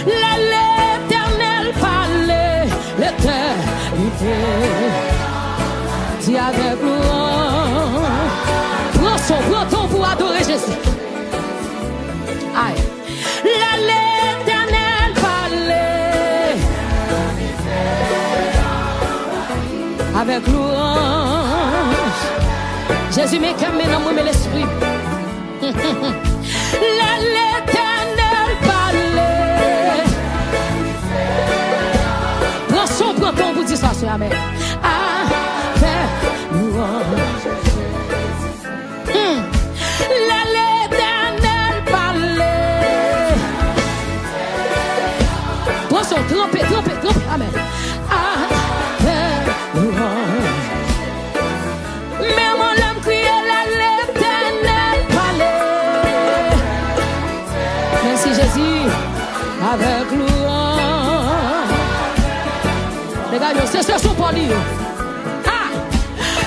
L'Éternel parlait, l'éternité. Dis avec louange. Prends son temps pour adorer Jésus. Aïe. L'Éternel parlait. Avec louange. Jésus m'est calmé dans mon l'esprit. L'Éternel parlait. Prends son temps pour dire ça, c'est amen. Avec louange. L'Éternel parlait. Prends son trompé, amen. Avec louange. Mais mon âme criait l'Éternel parlait. Merci Jésus. Avec louange. Les gars, c'est ce son pour lui.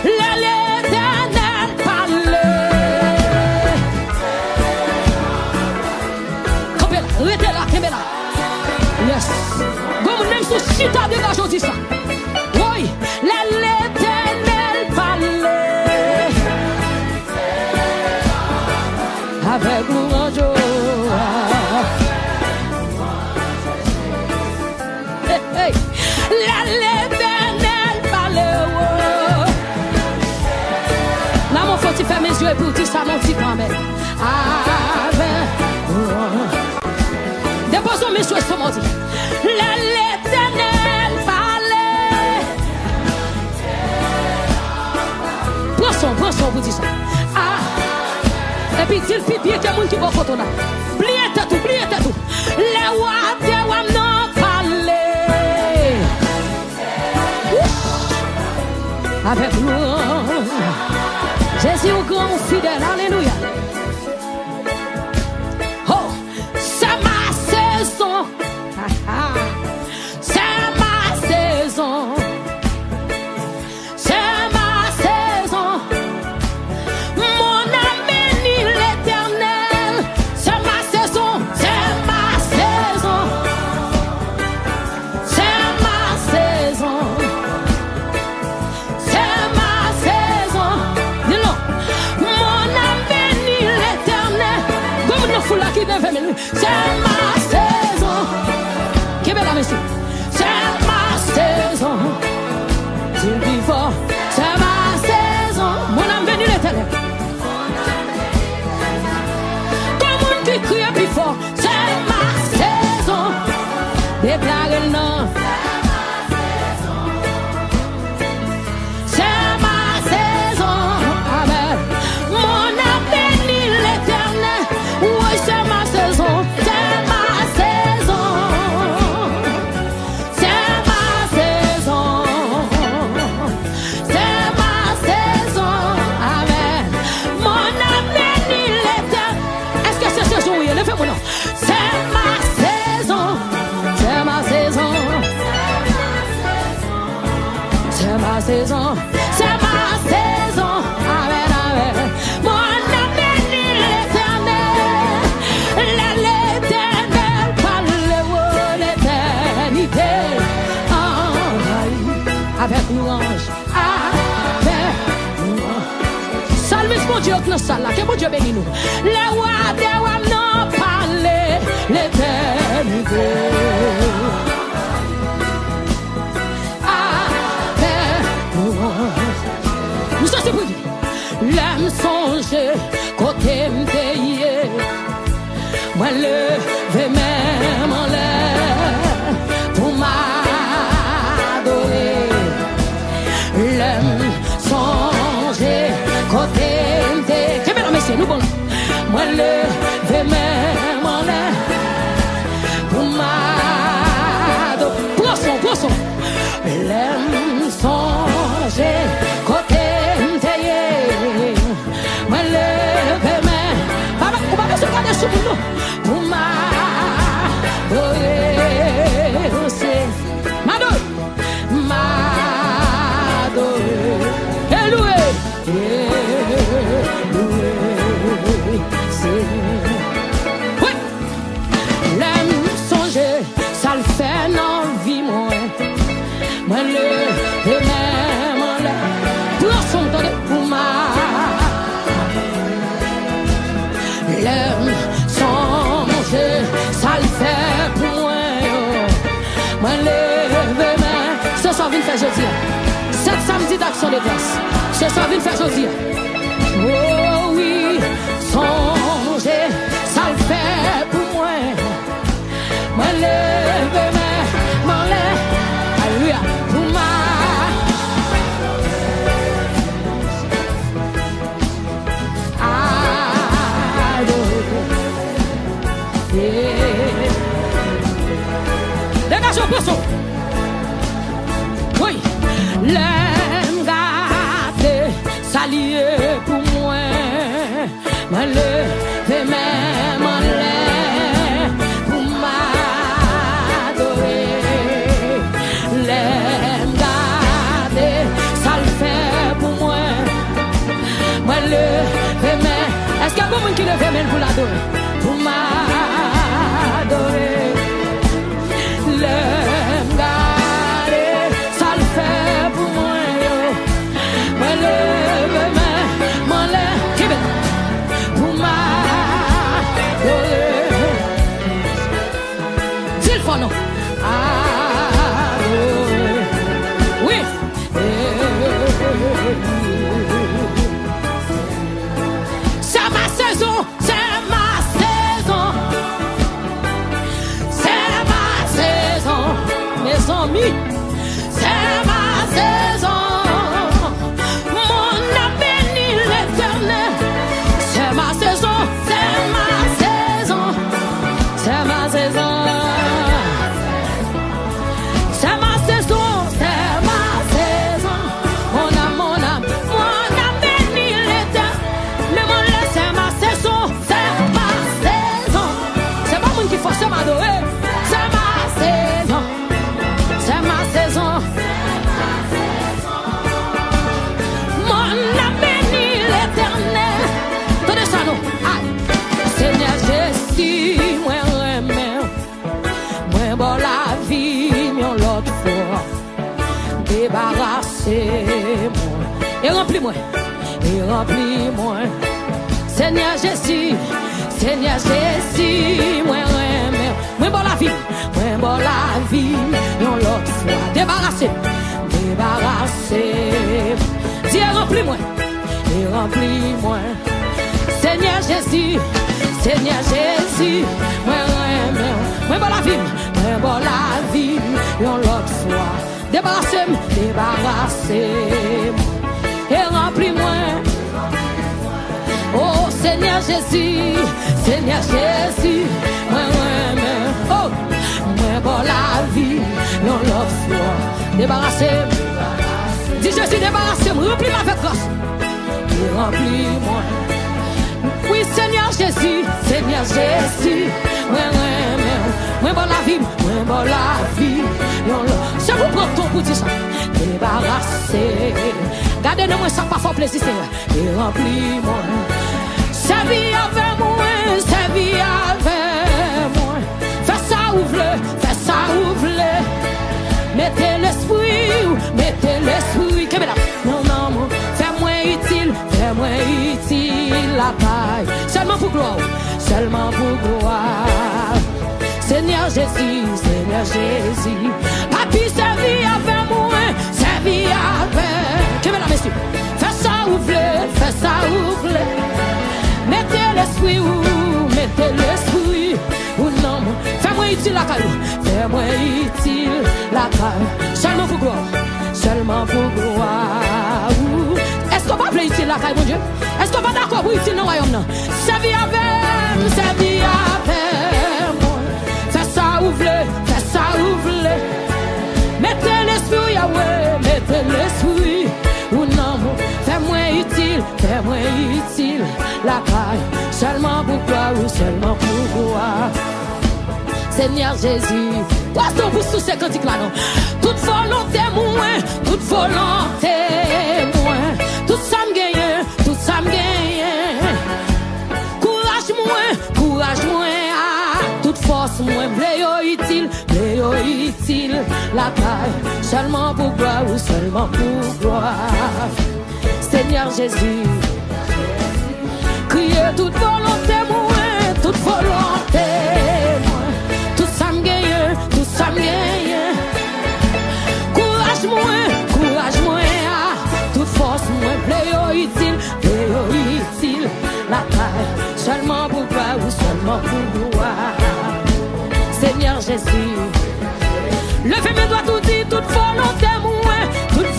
L'Éternel parlait. Campez là, restez là, campez là. Yes. Bon, même sous chita dégage, on dit ça. Oui, l'Éternel parlait. Avec louange. Hey, hey. L'Éternel parlait. Là, mon faut tu faire mes yeux pour dire ça, mon petit quand même. Avec louange. Déposons mes yeux sur mon Dieu. L'Éternel parlait. Prends son pour dire ça. Et puis dis le plus bien que monde qui va photo là. Pliez tout. Les rois des rois n'ont parlé. Avec nous. Jésus au grand fidèle. Alléluia. Oh, c'est ma saison. C'est ma saison. C'est ma c'est ma saison. Qui est belle, monsieur? C'est ma saison. S'il dit fort, c'est ma saison. Mon âme bénit l'Éternel. Comme on qui crie plus fort, c'est ma saison. Déclare le nom. Saison, c'est ma saison. Amen, amen. Mon âme bénit l'Éternel. L'Éternel parle l'éternité. Avec louange, avec louange. Salmis mon Dieu que nous sommes là. Que mon Dieu bénit nous. Les rois des rois n'ont parlé l'éternité. Nous sommes pour dire, l'âme songe, côté m'déyé, moi levé même en l'air pour m'adorer. L'âme songe, côté m'déyé, que bien messieurs, nous bon, moi levé même en l'air pour m'adorer. Poisson, l'âme songe, côté moi levé main, papa, on va pas se garder sur nous pour m'adorer, c'est m'adorer, et louer, c'est oui, l'aime songer, ça le fait non vie moi levé main, mon l'air, pour son temps pour l'aime songer, ça le fait pour moi. Moi levé main, ce soir vient faire jeudi. Cet samedi d'action de grâce, ce soir vient faire jeudi. Oh oui, songer, ça le fait pour moi. Moi levé main, mon l'air, alléluia, pour moi. Dégage au poisson. Oui. L'aime gâté, salié pour moi. Me lever même en l'air pour m'adorer. L'aime gâté, ça le fait pour moi. Me lever même. Est-ce qu'il y a beaucoup qui lève même pour l'adorer? Pour m'adorer. L'aime garder, ça le fait pour moi. Moi lève main, mon l'air, pour m'adorer. S'il faut non, adorer. Oui. C'est ma saison, c'est ma saison. Mes amis, c'est ma saison. Mon âme bénit l'Éternel. C'est ma saison, c'est ma saison. C'est ma saison. C'est ma saison, c'est ma saison. Mon âme bénit l'Éternel. Mais mon lait, c'est ma saison, c'est ma saison. C'est pas moi qui force m'adorer. C'est ma saison. C'est ma saison. Mon âme bénit l'Éternel. Tenez ça nous. Seigneur Jésus, moi remets, moi bon la vie, mon l'autre fois. Débarrassez-moi et remplis-moi, Seigneur Jésus, Seigneur Jésus, moi remè, moi bon la vie, non l'autre fois. Débarrassé, Dieu remplis-moi, Seigneur Jésus, moi remè, moi bon la vie, non l'autre fois. Débarrassé, et remplis-moi. Oh Seigneur Jésus, moi oh, moi bon la vie, non l'autre fois. Débarrassé, dis Jésus, débarrassé, remplis-moi avec grâce. Et remplis-moi. Oui Seigneur Jésus, moi bon la vie, non l'autre. Je vous prends ton pour dire ça. Débarrassé. Gardez-nous moi ça pas fort plaisir Seigneur. Et remplis-moi. Servis avec moi. Fais ça ouvre. Mettez l'esprit. Que non, fais-moi utile la paille. Seulement pour gloire. Seigneur Jésus. Papi, servis avec moi. Que messieurs. Fais ça ouvre. Mettez l'esprit ou non. Fais-moi utile la caille. Seulement pour gloire. Est-ce qu'on va appeler utile la caille, mon Dieu? Est-ce qu'on va d'accord pour utile dans le royaume? Servis avec moi. Fais ça ouvre. Mettez l'esprit, Yahweh. Ou non. Fais-moi utile la caille. Seulement pour gloire. Seigneur Jésus, pasteur pour tous ces cantiques là non. Toute volonté moins, toute ça me gagne. Courage moins, toute force moins, bléo utile, la taille, seulement pour gloire, Seigneur Jésus, criez toute volonté moins, toute ça me gagne, courage moins, toute force moins, bléo utile, la taille, seulement pour gloire, Seigneur Jésus. Levez mes doigts tout dit, toute volonté moins, toute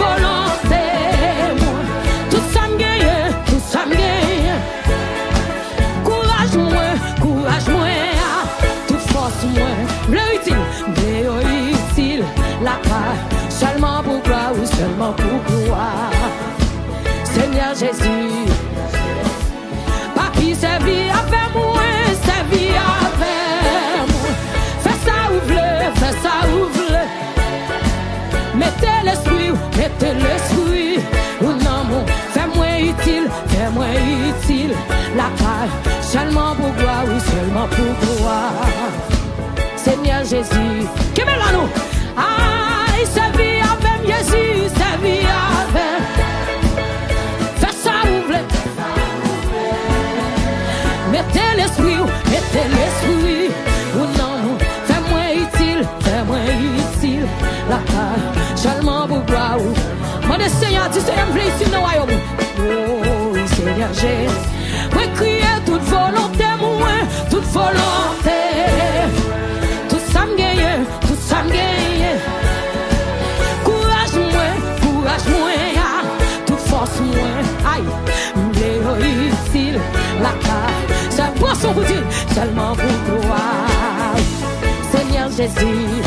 ça me gagne, courage moins, toute force moins, bleu utile, la paix, seulement pour gloire, Seigneur Jésus. Papi, servis avec moi, fais ça ouvre. Mettez l'esprit, ou non, fais-moi utile, la paix, seulement pour gloire, Seigneur Jésus. Que là nous? Aïe, servis avec Jésus, fais ça ouvre. Mettez l'esprit, ou non, fais-moi utile, la paix, seulement pour gloire. Mon Seigneur, tu sais, je veux ici dans le royaume. Oh, Seigneur Jésus, moi crier toute volonté, toute ça me gagne, courage moins, toute force moins, aïe, utile, la paix, c'est pour son bout, seulement pour gloire, Seigneur Jésus.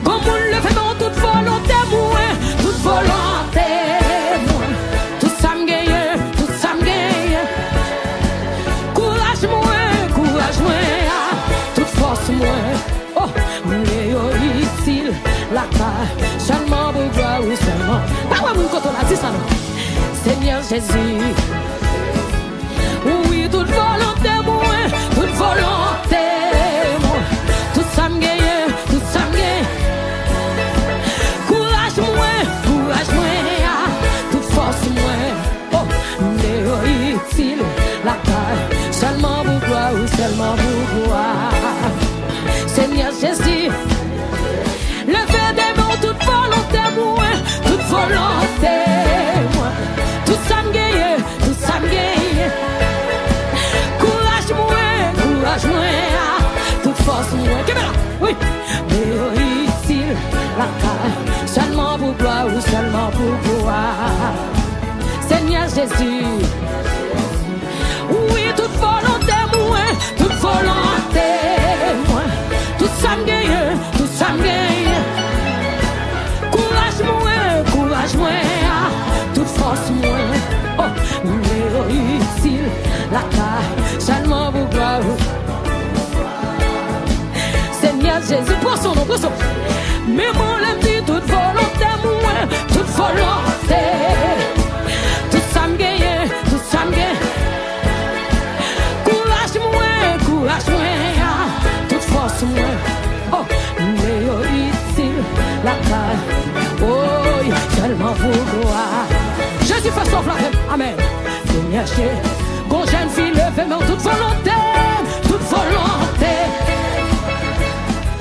Comme on le fait dans toute volonté, tout ça me gagne, courage moins, toute force moins, oh, utile, la paix, seulement pour gloire, seulement. Pas moi, quand on a dit ça, non? Seigneur Jésus, oui, toute volonté, tout ça me gagne, courage moins, toute force moins, oh, utile, la paix, seulement pour gloire. Jésus. Oui, toute volonté, moi, toute volonté, moi, tout ça me gagne, tout ça me gagne. Courage, moi, toute force, moi, oh, mais utile, la taille, seulement vous gloire. Seigneur Jésus, prends son nom, prends son nom. Mais mon l'aime dit toute volonté, moi, toute volonté. Tout ça me gagne, tout ça me gagne. Courage, moi, toute force, moi. Oh, mais utile, la taille. Oh, seulement pour gloire. Jésus fait son flamme, amen. Seigneur, quand jeune fille levée, mais toute volonté, toute volonté.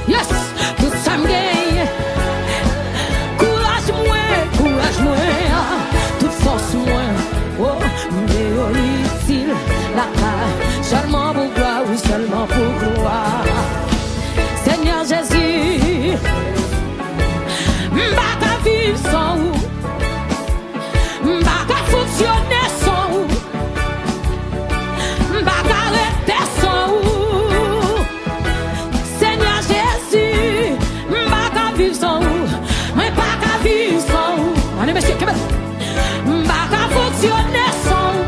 Yes, tout ça me gagne. Courage, moi, toute force, moi. Oh, mais utile, la taille. Seulement pour gloire, oui, seulement pour gloire. Seigneur Jésus, m'baka vivre sans vous, m'baka fonctionner sans vous, m'baka rester sans vous. Seigneur Jésus, m'baka vivre sans vous, m'baka vivre sans vous. Allez, monsieur, m'baka fonctionner sans vous,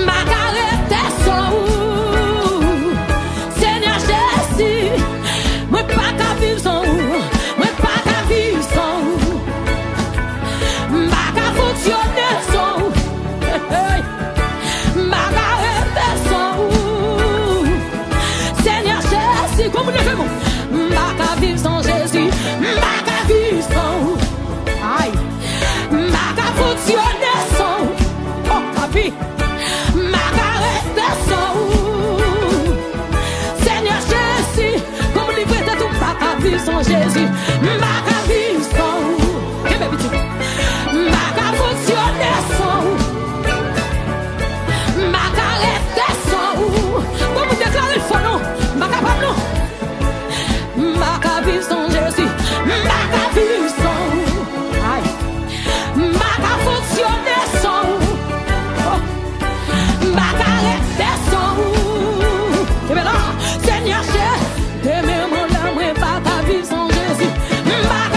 m'baka rester sans vous. Seigneur Jésus, m'baka vivre sans vous. Comme le fait mon m'baka vivre sans Jésus, m'baka vivre sans vous. Aïe, m'baka fonctionner sans vous. Oh, ma vie, m'baka rester sans vous. Seigneur Jésus, comme le fait tout, m'baka vivre sans Jésus, m'baka vivre sans vous. Que bébé tu, m'baka fonctionner sans vous, m'baka rester sans vous. Comme vous déclarez le fond non, m'baka pas non. M'baka vivre sans Jésus, m'baka vivre sans vous. Aïe, m'baka fonctionner sans vous. Oh, m'baka rester sans vous. Et bien là, Seigneur, j'ai des mémoires là, m'baka vivre sans Jésus, m'baka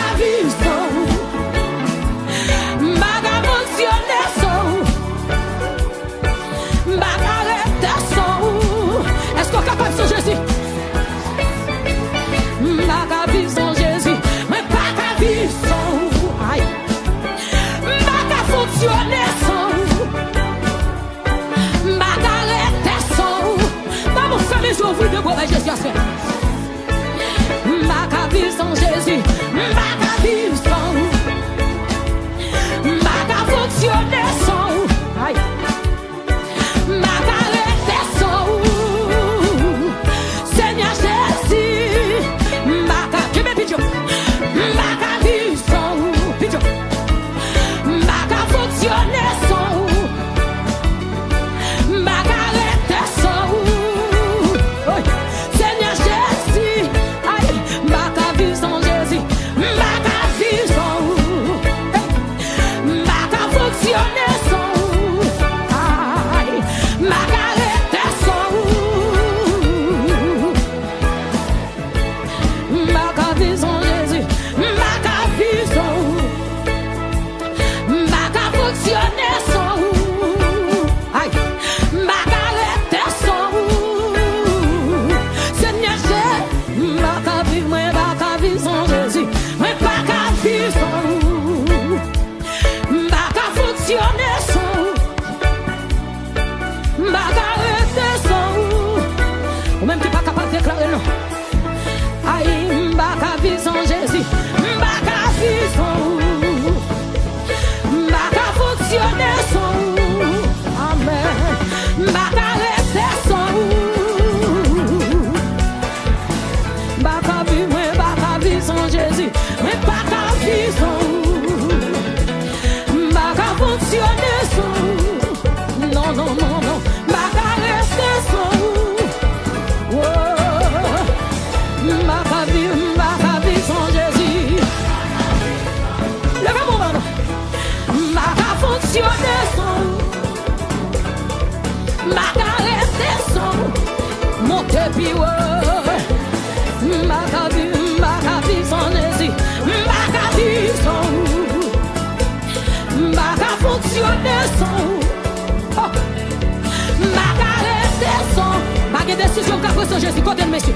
vivre sans Jésus. Côté de monsieur.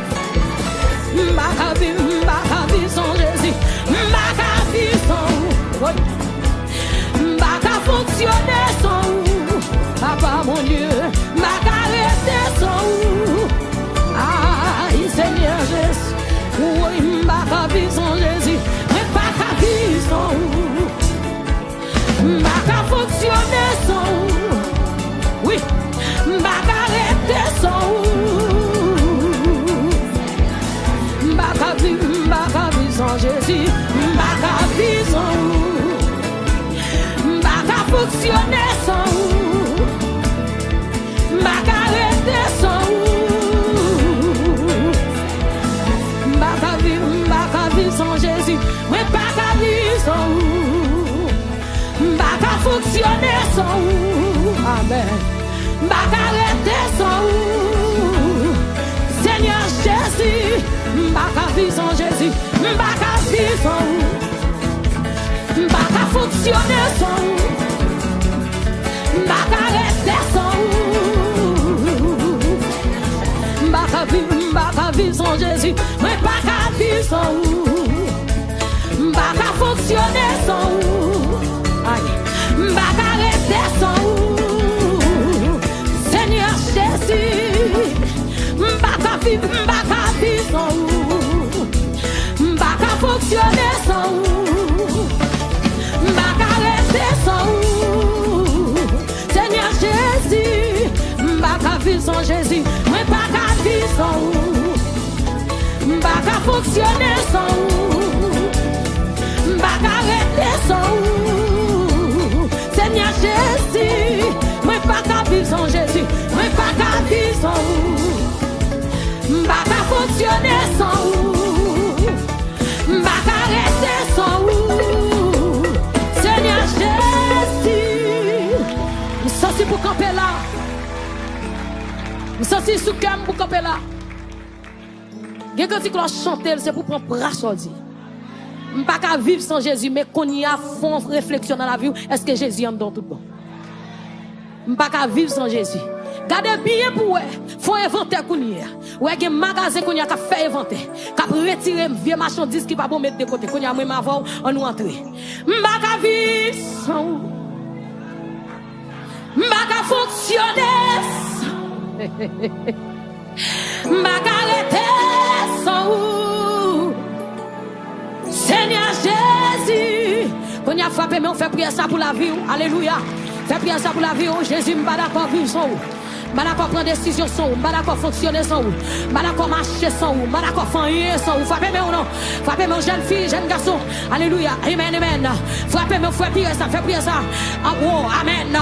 M'baka vivre sans Jésus. M'baka vivre sans. M'baka fonctionner sans. Papa mon Dieu. M'baka rester sans. Ah, Seigneur Jésus. Oui, m'baka vivre sans Jésus. M'baka vivre sans. M'baka fonctionner sans. Oui, m'baka rester sans. M'baka vivre sans Jésus. M'baka vivre sans. M'baka fonctionner sans. M'baka rester sans. M'baka vivre sans Jésus. M'baka vivre sans. M'baka fonctionner sans. Amen. M'baka rester sans. Seigneur Jésus. M'baka vivre sans Jésus. M'baka vivre sans. M'baka fonctionner sans. M'baka rester sans. M'baka vivre sans Jésus. M'baka vivre sans. M'baka fonctionner sans. M'baka rester sans. Seigneur Jésus. M'baka vivre sans. M'baka fonctionner sans. M'baka rester sans. Seigneur Jésus. M'baka vivre sans Jésus. M'baka vivre sans. M'baka fonctionner sans. M'baka rester sans. Seigneur Jésus. M'baka vivre sans Jésus. M'baka vivre sans. M'baka fonctionner sans. M'baka rester sans. Seigneur Jésus. M'senti pour camper là. M'senti sous cœur pour camper là. Quand tu chanter, c'est pour prendre bras sorti. M'baka vivre sans Jésus, mais qu'on y a fond réflexion dans la vie, est-ce que Jésus en donne tout bon? M'baka vivre sans Jésus. Gardez bien pour eux, faut inventer qu'on y a. Ou est-ce que magasin qu'on y a fait inventer, qu'a retirer vieux marchandises qui pas bon mettre de côté, qu'on y a même avant on nous entrer. M'baka vivre sans. M'baka fonctionner. M'baka rester sans. Seigneur Jésus, qu'on y a frappé mais on fait prier ça pour la vie. Alléluia. Fait prier ça pour la vie. Jésus m'ba d'accord vivre sans. M'ba d'accord prendre décision sans. M'ba d'accord fonctionner sans. M'ba d'accord marcher sans. M'ba d'accord faire rien sans. Frappez mais ou non. Frappez mais jeune fille, jeune garçon. Alléluia. Amen, amen. Frappez mais fait prier ça. Fait prier ça. Oh, amen.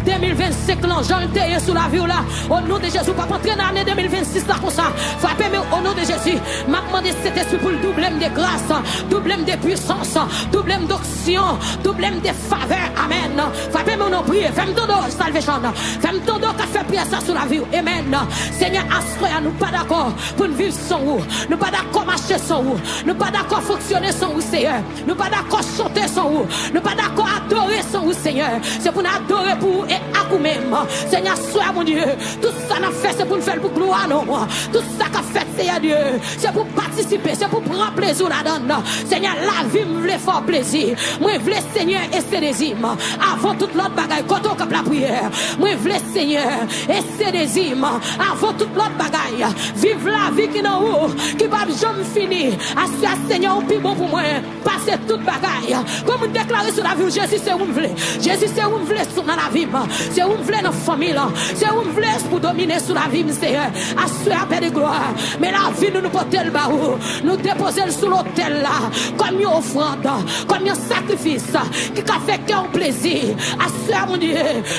2025 l'ange est sous la vie là. Au nom de Jésus, pas entrer dans l'année 2026 là comme ça. Frappez mais au nom de Jésus. M'a demandé cet esprit pour le double de grâce, double de puissance, double d'onction, double de faveur. Amen. Frappez mais non prier. Fais-moi ton dos, salvation. Fais-moi ton dos qui fait prier ça sur la vie. Amen. Seigneur, assoyez nous pas d'accord pour nous vivre sans vous. Nous pas d'accord marcher sans vous. Nous pas d'accord fonctionner sans vous, Seigneur. Nous pas d'accord chanter sans vous. Nous pas d'accord adorer sans vous, Seigneur. C'est pour nous adorer pour vous et à vous même. Seigneur, sois mon Dieu. Tout ça n'a fait, c'est pour nous faire pour gloire, non. Tout ça qu'a fait, Seigneur Dieu, c'est pour participer, c'est pour prendre plaisir là-dedans. Seigneur, la vie me voulait faire plaisir. Moi, je voulais, Seigneur, et c'est des hymnes. Avant toute l'autre bagaille, quand on cap la prière. Moi, je voulais, Seigneur, et c'est des hymnes. Avant toute l'autre bagaille. Vive la vie qui n'a où, qui va jamais finir. Assis, Seigneur, au plus bon pour moi. Passer toute bagaille. Comme vous déclarez sur la vie, Jésus, c'est où vous voulez. Jésus, c'est où vous voulez dans la vie. C'est où vous voulez dans la famille. C'est où vous voulez pour dominer sur la vie, Seigneur. Assis, à paix de gloire. Mais la vie, nous porter le barreau. Nous déposer sur l'autel là. Comme une offrande. Comme un sacrifice. Qui a fait qu'un plaisir. Assis, mon Dieu.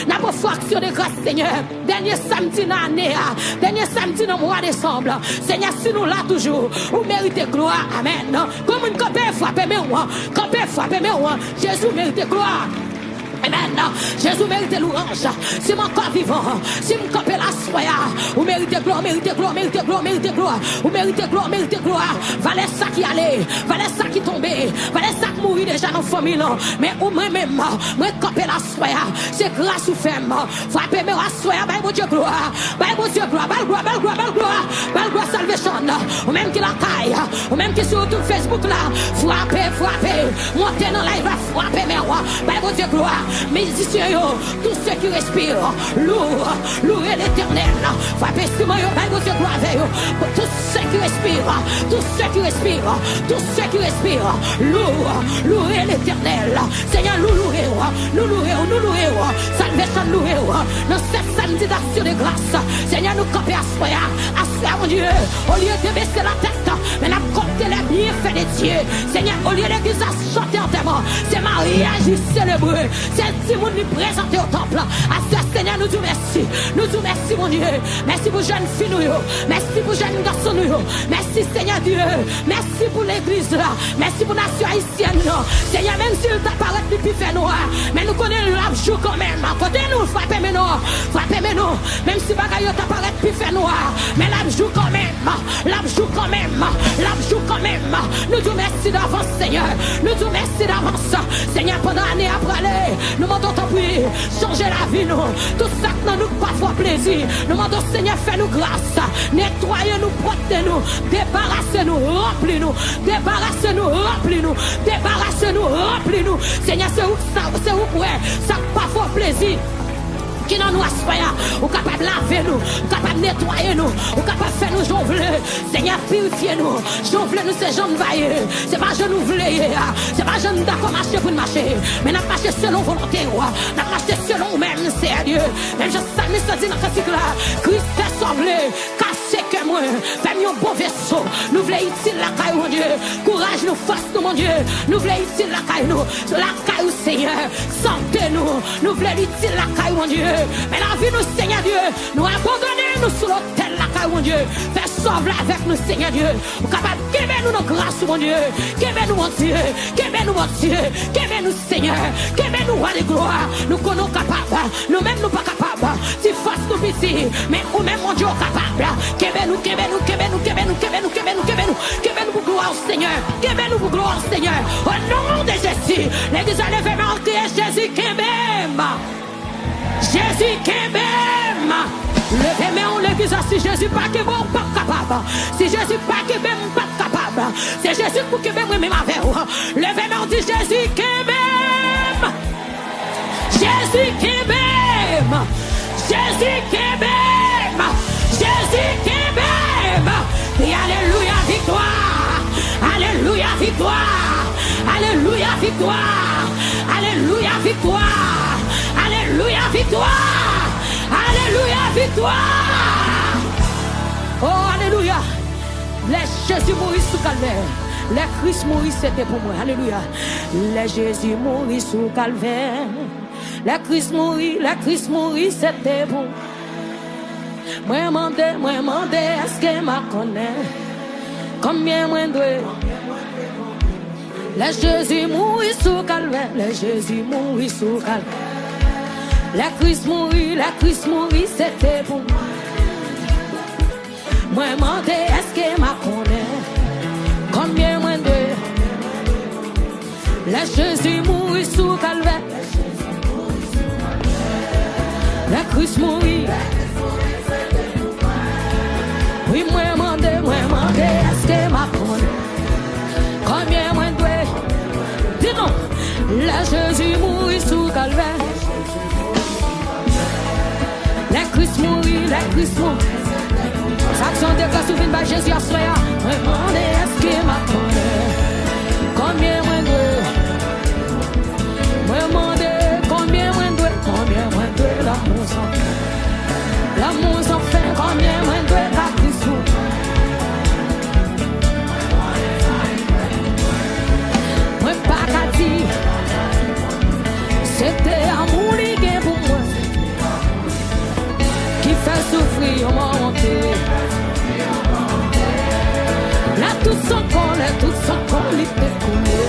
N'a pas fraction de grâce, Seigneur. Dernier samedi dans l'année. Dernier samedi dans le mois de décembre. Seigneur, si nous là toujours. Vous méritez gloire. Amen. Comme une copée frappée, mais moi. Copée frappée, mais moi. Jésus mérite gloire. Amen. l'éternel. Jésus mérite louange. Si mon corps vivant, si mon corps est la soya, vous méritez gloire, méritez gloire, méritez gloire, méritez gloire. Vous méritez gloire, méritez gloire. Valait ça qui allait, valait ça qui tombait, valait ça qui mourit déjà dans la famille. Mais au moi-même, moi copé la soya, c'est grâce ou femme. Frappez moi la soya, bye mon Dieu gloire, bye mon Dieu gloire, bye gloire, bye gloire, bye gloire, bye gloire salvation. Ou même qui la caille, ou même qui sur tout Facebook là, frappez, frappez, montez dans live, frappez mes rois, bye mon Dieu gloire. Musiciens, tous ceux qui respirent, louez l'éternel. Frappez Simon, bye mon Dieu gloire, tous ceux qui respirent, tous ceux qui respirent, tous ceux qui respirent, louez l'éternel. Seigneur, nous louez, salvation louez, dans cette samedi d'action de grâce. Seigneur, nous camper à soi, mon Dieu, au lieu de baisser la tête, mais nous compter les bienfaits de Dieu. Seigneur, au lieu de l'église à chanter en témoin, c'est mariage célébré, c'est si vous nous présentez au temple. À ce Seigneur, nous disons merci, mon Dieu, merci pour jeunes filles, merci pour jeunes garçons, merci Seigneur Dieu, merci pour l'église là, merci pour la nation haïtienne. Seigneur, même s'il t'apparaît depuis fait noir, mais nous connaissons la joue quand même. Côté nous, frappez nous, même si bagaille t'apparaît depuis fait noir, mais la joue quand même, la joue quand même. Nous disons merci d'avance, Seigneur. Nous disons merci d'avance, Seigneur, pendant l'année après année. Nous demandons ton prier, changer la vie, nous. Tout ça que nous parfois plaisir. Nous demandons, Seigneur, fais-nous grâce. Nettoyez-nous, protège-nous, débarrassez-nous, remplis-nous, remplis-nous. Seigneur, c'est où pour ça parfois plaisir. Qui n'en nous aspire, ou capable de laver nous, ou capable de nettoyer nous, ou capable de faire nous jonfler. Seigneur, purifiez nous, jonfler nous ces gens vaillés. C'est pas je nous voulais, c'est pas je nous d'accord marcher pour marcher, mais nous marcher selon volonté, nous marcher selon nous-mêmes, c'est Dieu. Même je sais, mais ça dit dans ce cycle là, Christ est sauvé, cassé que moi, fais-moi un bon vaisseau. Nous voulons utile la caille, mon Dieu, courage nous, force nous, mon Dieu. Nous voulons utile la caille, nous, la caille, Seigneur, santé nous, nous voulons utile la caille, mon Dieu. Mais la vie nous, Seigneur Dieu, nous abandonner nous sur l'autel, la caille, mon Dieu. Fais sauver avec nous, Seigneur Dieu. Nous capables de quémer nous nos grâces, mon Dieu. Quémer nous, mon Dieu. Quémer nous, mon Dieu. Quémer nous, Seigneur. Quémer nous, roi de gloire. Nous connaissons capables. Nous-mêmes, nous pas capables. Si force nous petit, mais nous-mêmes, mon Dieu, capables. Quémer nous pour gloire au Seigneur. Quémer nous pour gloire au Seigneur. Au nom de Jésus. L'église a levé ma crier Jésus qui m'aime. Jésus qui m'aime. Levez-moi en l'église si Jésus pas que bon, pas capable. Si Jésus pas que même pas capable. C'est Jésus pour que même même avec vous. Levez-moi on dit Jésus qui m'aime. Jésus qui m'aime. Jésus qui m'aime. Jésus qui m'aime. Et alléluia victoire. Alléluia victoire. Alléluia victoire. Alléluia victoire. Alléluia victoire. Alléluia victoire. Oh alléluia. Les Jésus mourit sous calvaire. Les Christ mourit c'était pour moi. Alléluia. Les Jésus mourit sous calvaire. Les Christ mourit c'était pour moi. Moi demandé est-ce que m'a connaît. Combien moins de les Jésus mourit sous calvaire. Les Jésus mourit sous calvaire. La Christ mourit, c'était pour moi. Moi, demandé, est-ce que m'a connaît? Combien moins de la Jésus mourit sous calvaire. La Christ mourit. Oui, moi, demandé, est-ce que m'a connaît? Combien moins de dis-nous, la Jésus mourit sous calvaire. La Christ mourit. Action de grâce ouvre par Jésus à soi. Demandez est-ce que m'a connaît. Combien moins de demandez combien moins de l'amour sans fin. Combien moins de la Christ. Moi pas qu'à dire. C'était amour lié pour moi. Fait souffrir au monde. Là tout son corps, il était coulé.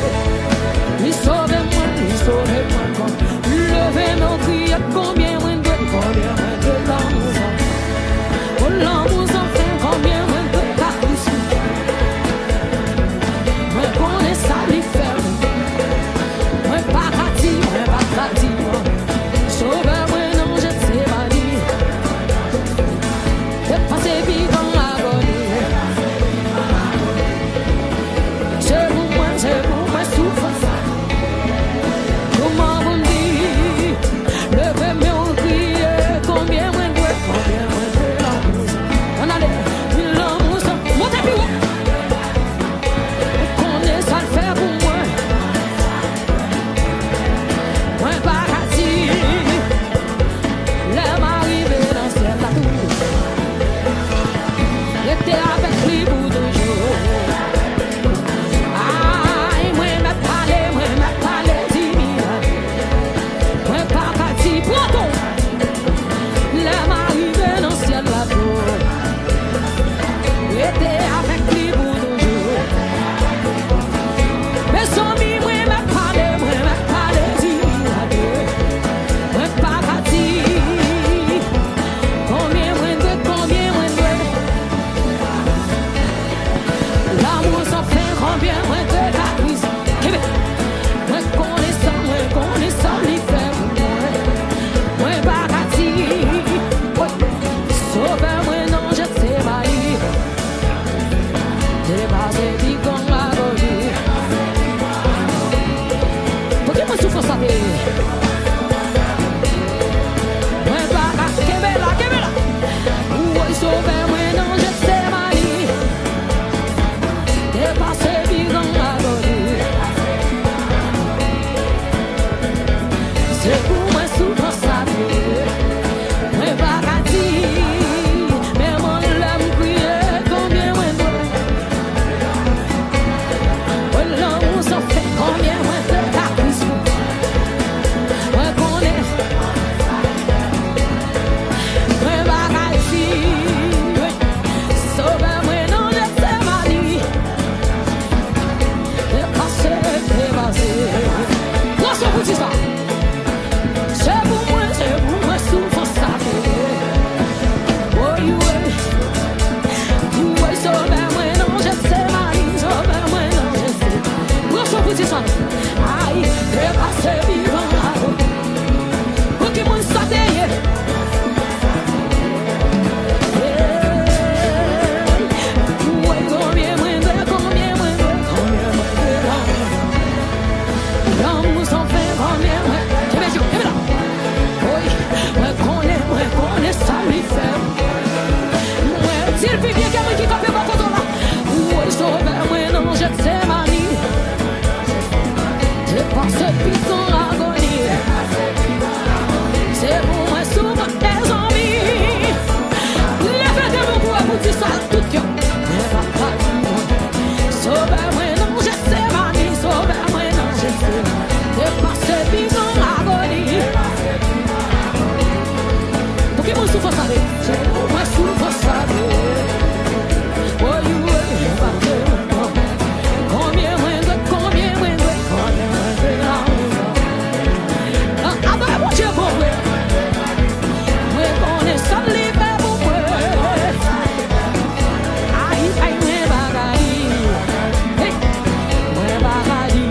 Il sauve moi, comme levé souffre ça. Moi, pas qu'est-ce là. Où est sauvé, moi, non, je sais manie. Dépassé, vivant la bonne. C'est pour moi, souffre ça. Moi, pas qu'à dire. Mais mon l'homme crié, combien moi dois. Oh, l'homme s'en fait combien moi de ta crise. Moi, connais. Moi, pas qu'à dire. Sauve-moi, non, je sais ma vie. Dépassé. Lâche pour dire ça. C'est pour moi, souffre ça. Oh, ouais, sauve-moi, non, je sais ma vie. Sauve-moi, non, je sais. Lâche pour dire ça. Aïe, dépassé, vivant la route. Pour qui moun sa derrière. Ouais, combien moins de l'homme s'en fait combien moins. J'ai là. Oui, moi connais ça lui fait. Moi, s'il vit bien quelqu'un qui tape pas contre là. Ouais, sauve-moi, non, je sais ma vie. Dépassé, vivant l'agonie. C'est pour moi, souvent tes envies. Lève-toi mon bois pour dire ça tout cœur. Sauve-moi, non, je sais ma vie. Sauve-moi, non, je sais. Dépassé, vivant l'agonie. Pour qui mon souffre ça? C'est pour moi, souffre ça. Oh, combien moins de ah, mon Dieu, pour moi. Moi, connais ça, libre pour moi. Aïe, aïe, moi, bagaille. Hey, moi, bagaille.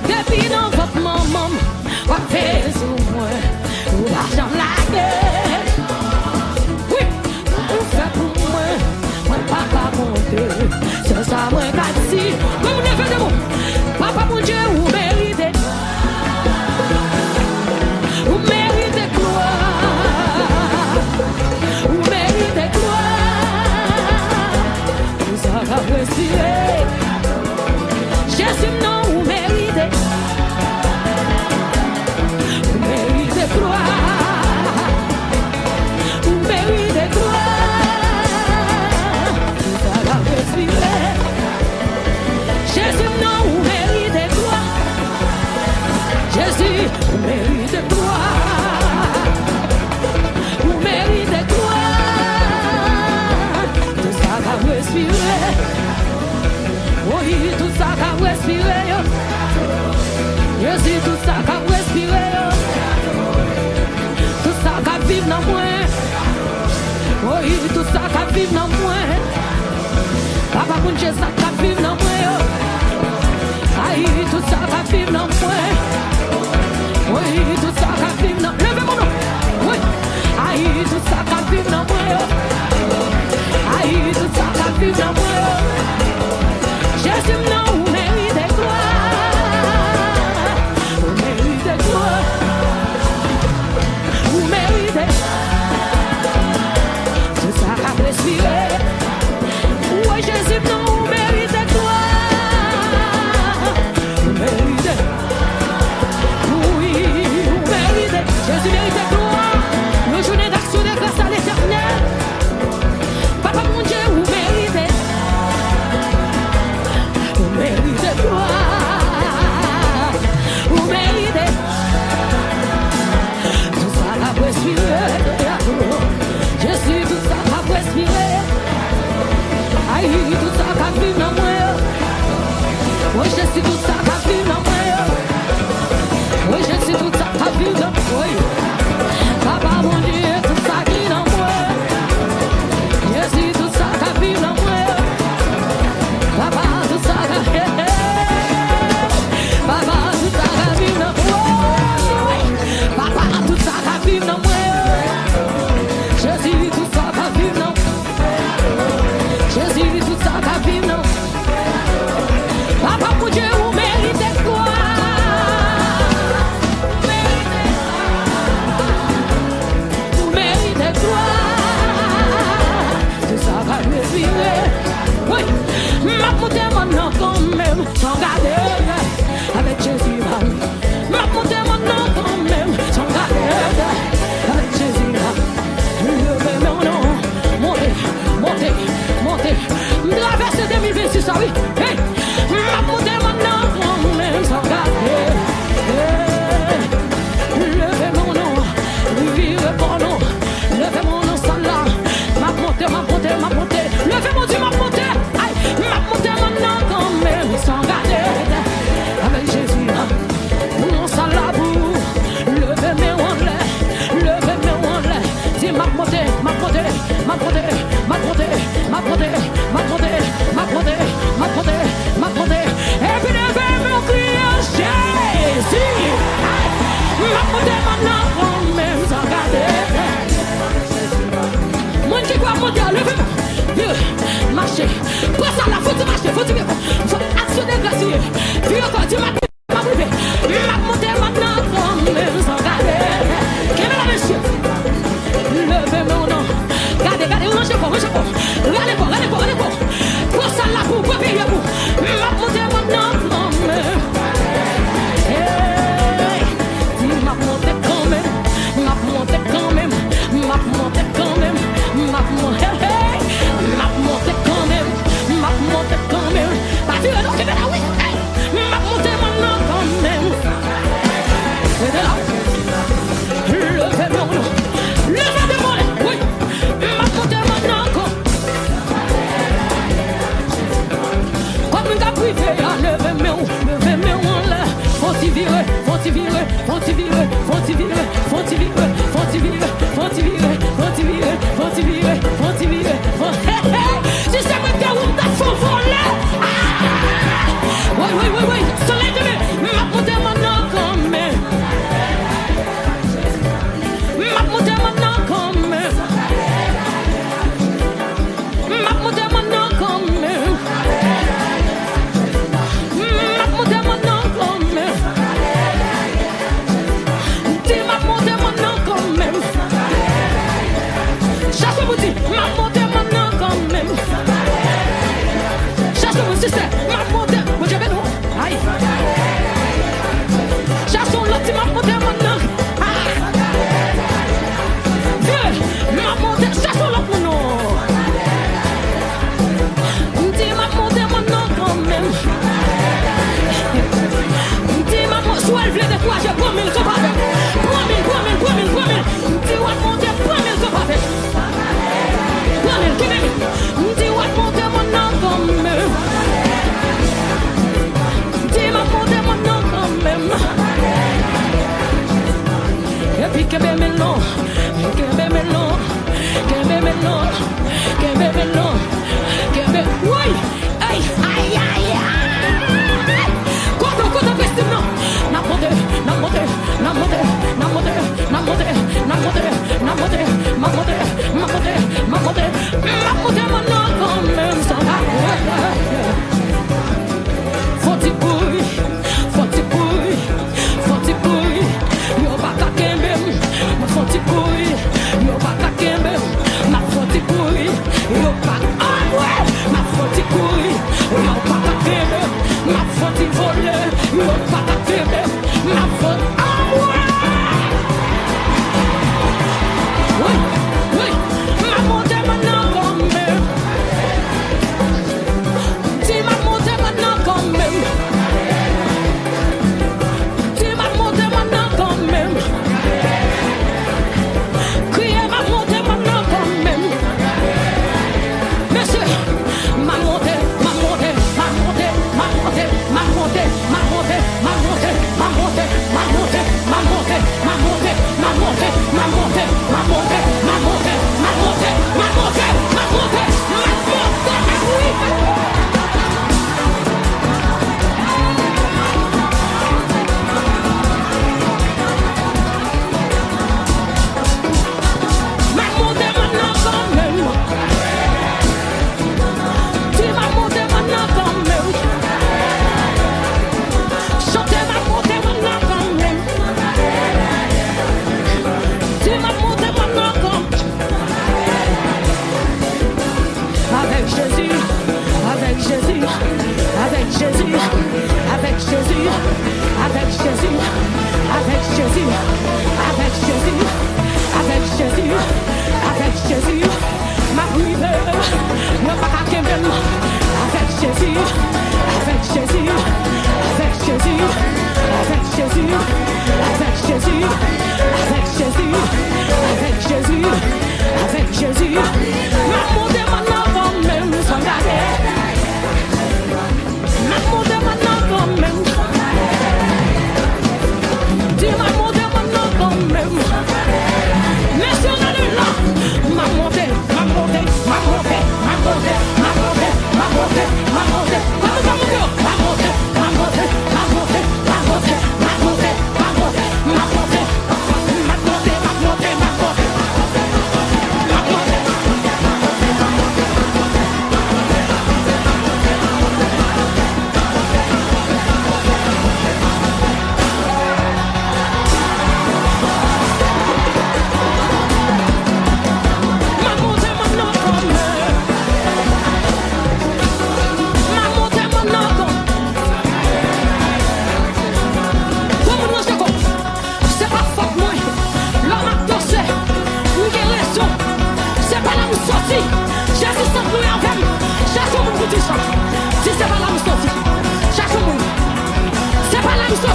depuis dans votre maman, on fait sous moi, ou l'argent la guerre. Oui, on fait pour moi, on pas qu'à monter, c'est ça moi qu'a dit. Comme vous l'avez de vous, papa mon Dieu, vous méritez. Vous méritez gloire, vous méritez gloire, vous avez respirer. Jésus, non, vous méritez. Vous méritez gloire. Vous méritez gloire. Vous avez respirer. Jésus, non, vous méritez gloire. Jésus, vous méritez gloire. Vous méritez gloire. Tout ça va respirer. Oui, tout ça qu'a respiré, Jésus, tout ça qu'a respiré, tout ça qu'a vivre dans moi, oui, tout ça qu'a vivre dans moi, papa mon Dieu, ça qu'a vivre dans moi, aïe, tout ça qu'a vivre dans moi, oui, tout ça qu'a vivre dans moi, levez mon nom, oui, aïe, tout ça qu'a vivre dans moi, aïe, tout ça qu'a vivre dans moi. Jésus, non, vous méritez gloire. Vous méritez gloire. Vous méritez. C'est ça qu'a respiré. Oui, Jésus, non, vous méritez gloire. Vous méritez. Oui, vous méritez. Jésus mérite gloire. Le journée d'action de grâce à l'éternel. Papa, mon Dieu, vous méritez. Vous méritez gloire, vous méritez. Tout ça va respirer, Jésus, tout ça va respirer. Aïe, tout ça va vivre dans moi. Oui, Jésus, tout ça va vivre dans moi. Oui, Jésus, tout ça va vivre dans moi. Papa, mon Dieu, tout ça qui dans moi. Jésus, tout ça va vivre dans moi. Papa, tout ça va vivre. Papa, tout ça va vivre dans moi. Papa, tout ça va vivre dans moi. Jésus, tout ça va vivre dans moi. Jésus, tout ça va vivre dans moi. Papa, mon Dieu, vous méritez quoi? Vous méritez quoi? Tout ça va respirer. Oui, ma montée maintenant quand même, sans garder avec Jésus. Ma montée maintenant quand même, sans garder avec Jésus. Levez mon nom, montez, montez, montez. Traversez 2026, ça oui. Hey, ma montée maintenant quand même, sans garder. Levez mon nom, vivez mon nom, levez mon nom, ça là. Ma montée, ma montée, ma montée. Levez mon Dieu, ma montée. Ma montée maintenant quand même, sans garder avec Jésus. Non, ça là vous. Levez mes en l'air, levez mes en l'air. Dis ma montée, ma montée, ma montée, ma montée, ma montée, ma montée, ma montée, ma montée, ma montée. Et puis levez mon cri à Jésus. Ma montée maintenant quand même, sans garder. Mon Dieu, quoi monter, levez-moi. Marcher, pour ça là, faut marcher, faut actionner grâce. Puis encore, tu m'as privé. Ma montée maintenant, comme même sans garder. Quel est la monsieur? Levez mon nom. Regardez, regardez, mon chapeau, mon chapeau. Regardez pas, regardez pas, regardez pas. Pour ça là, pour payer vous. Ma montée maintenant, comme même. Hey, dis ma montée quand même. Ma montée quand même. Ma montée quand même. Ma montée. Ma montée quand même, ma montée quand même. Pas tu es là, tu es là, oui. Ma montée maintenant quand même. C'est de là. Levez mon nom, levez mon nom, oui. Ma montée maintenant quand. Comme une privé, levez mon nom là. Faut-il virer, faut-il virer, faut-il virer, faut-il virer, faut-il virer, faut-il virer, faut-il virer, faut-il virer, faut-il virer, faut-il virer. Si c'est moi qui ai un faux volet. Oui, oui, oui, oui. Soleil de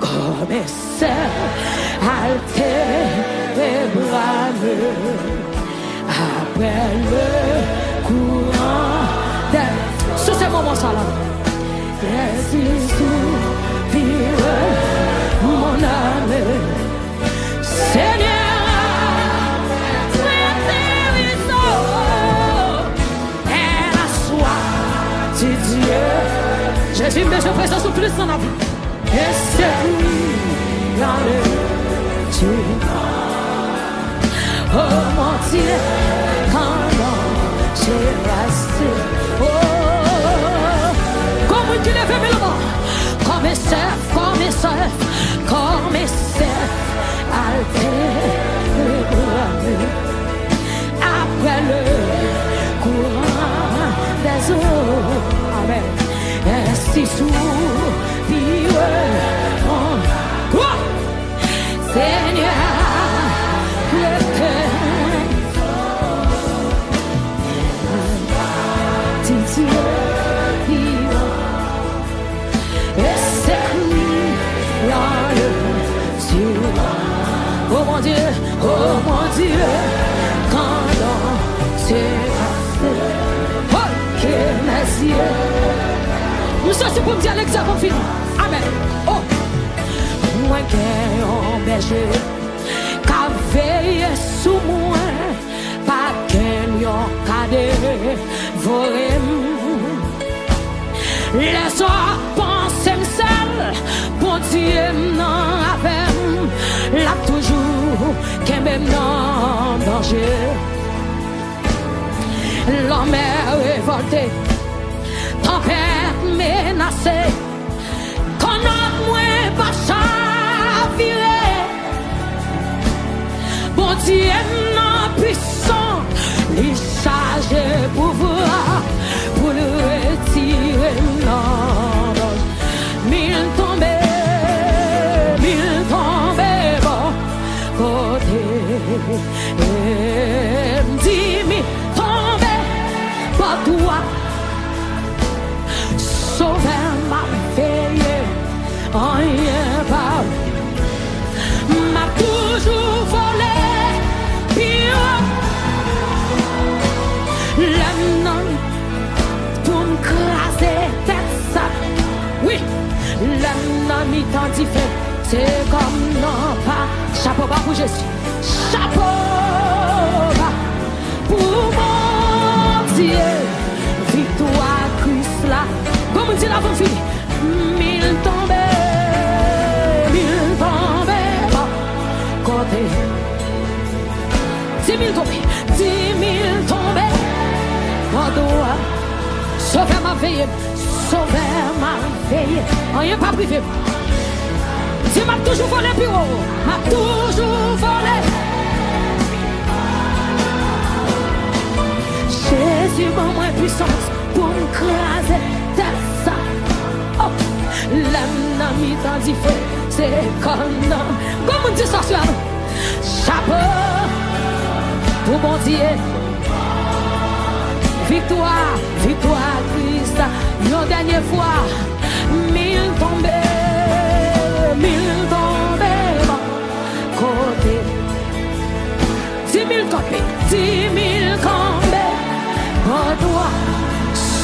commissaire, altéré brameux, après le courant des... Sur ces moments-là, des soupires, mon âme, Seigneur. Jésus me je présence au plus en avant. Et c'est lui dans le Dieu. Oh mon Dieu, quand j'ai resté. Oh, comme tu l'as fait, mais le mot. Comme mes sœurs, après le courant des eaux. Amen. Ainsi soupire mon Seigneur, le cœur Dieu vivant, et c'est lui dans le ciel. Oh mon Dieu, quand l'on s'est passé, oh que mes yeux. Nous sommes pour me dire l'examen fini. Amen. Oh, moi qui ai un berger, qui veille sous moi, pas qu'un cadet volé. Laisse-moi penser seul, bon Dieu n'en avait, là toujours, qu'un même non danger. L'homme est révolté. Tempête menacée, qu'on a moins pas chaviré. Bon Dieu non puissant, il charge pouvoir pour le retirer. Mille tombés, bon côté. 10 000 tombés, pas toi. Sauver ma veille, rien pas. M'a toujours volé, pire. L'homme pour me craser tête ça. Oui, l'homme il t'en dit fait. C'est comme non pas. Chapeau bas pour Jésus. Chapeau bas pour mon Dieu. Victoire Christ là. Comme on dit la bonne fille, 1000 tombés, bon côté. 10 000 tombés, 10 000 tombés, bon doigt. Sauver ma veille, rien pas privé. Dieu m'a toujours volé plus haut, m'a toujours volé. Jésus m'a moins puissance pour me craser. Oh, l'âme mis dans du feu, c'est comme on dit ça sur chapeau pour mon Dieu. Victoire, Christ, une dernière fois. 1000 tombés, bon côté. 10 000 tombés, 10 000 tombés, bon toi.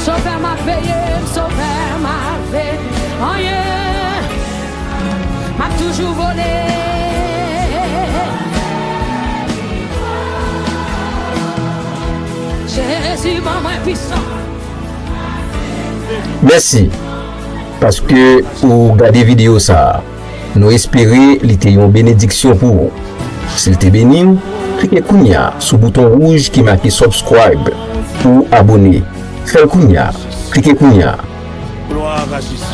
Sauver ma veille, oh yeah, m'a toujours volé. Jésus, maman puissant. Merci, parce que pour regarder vidéo ça, nous espérons qu'il y a une bénédiction pour vous. S'il te béni, cliquez sur le bouton rouge qui marque subscribe pour abonner. Faites cliquez. Gloire à Jésus.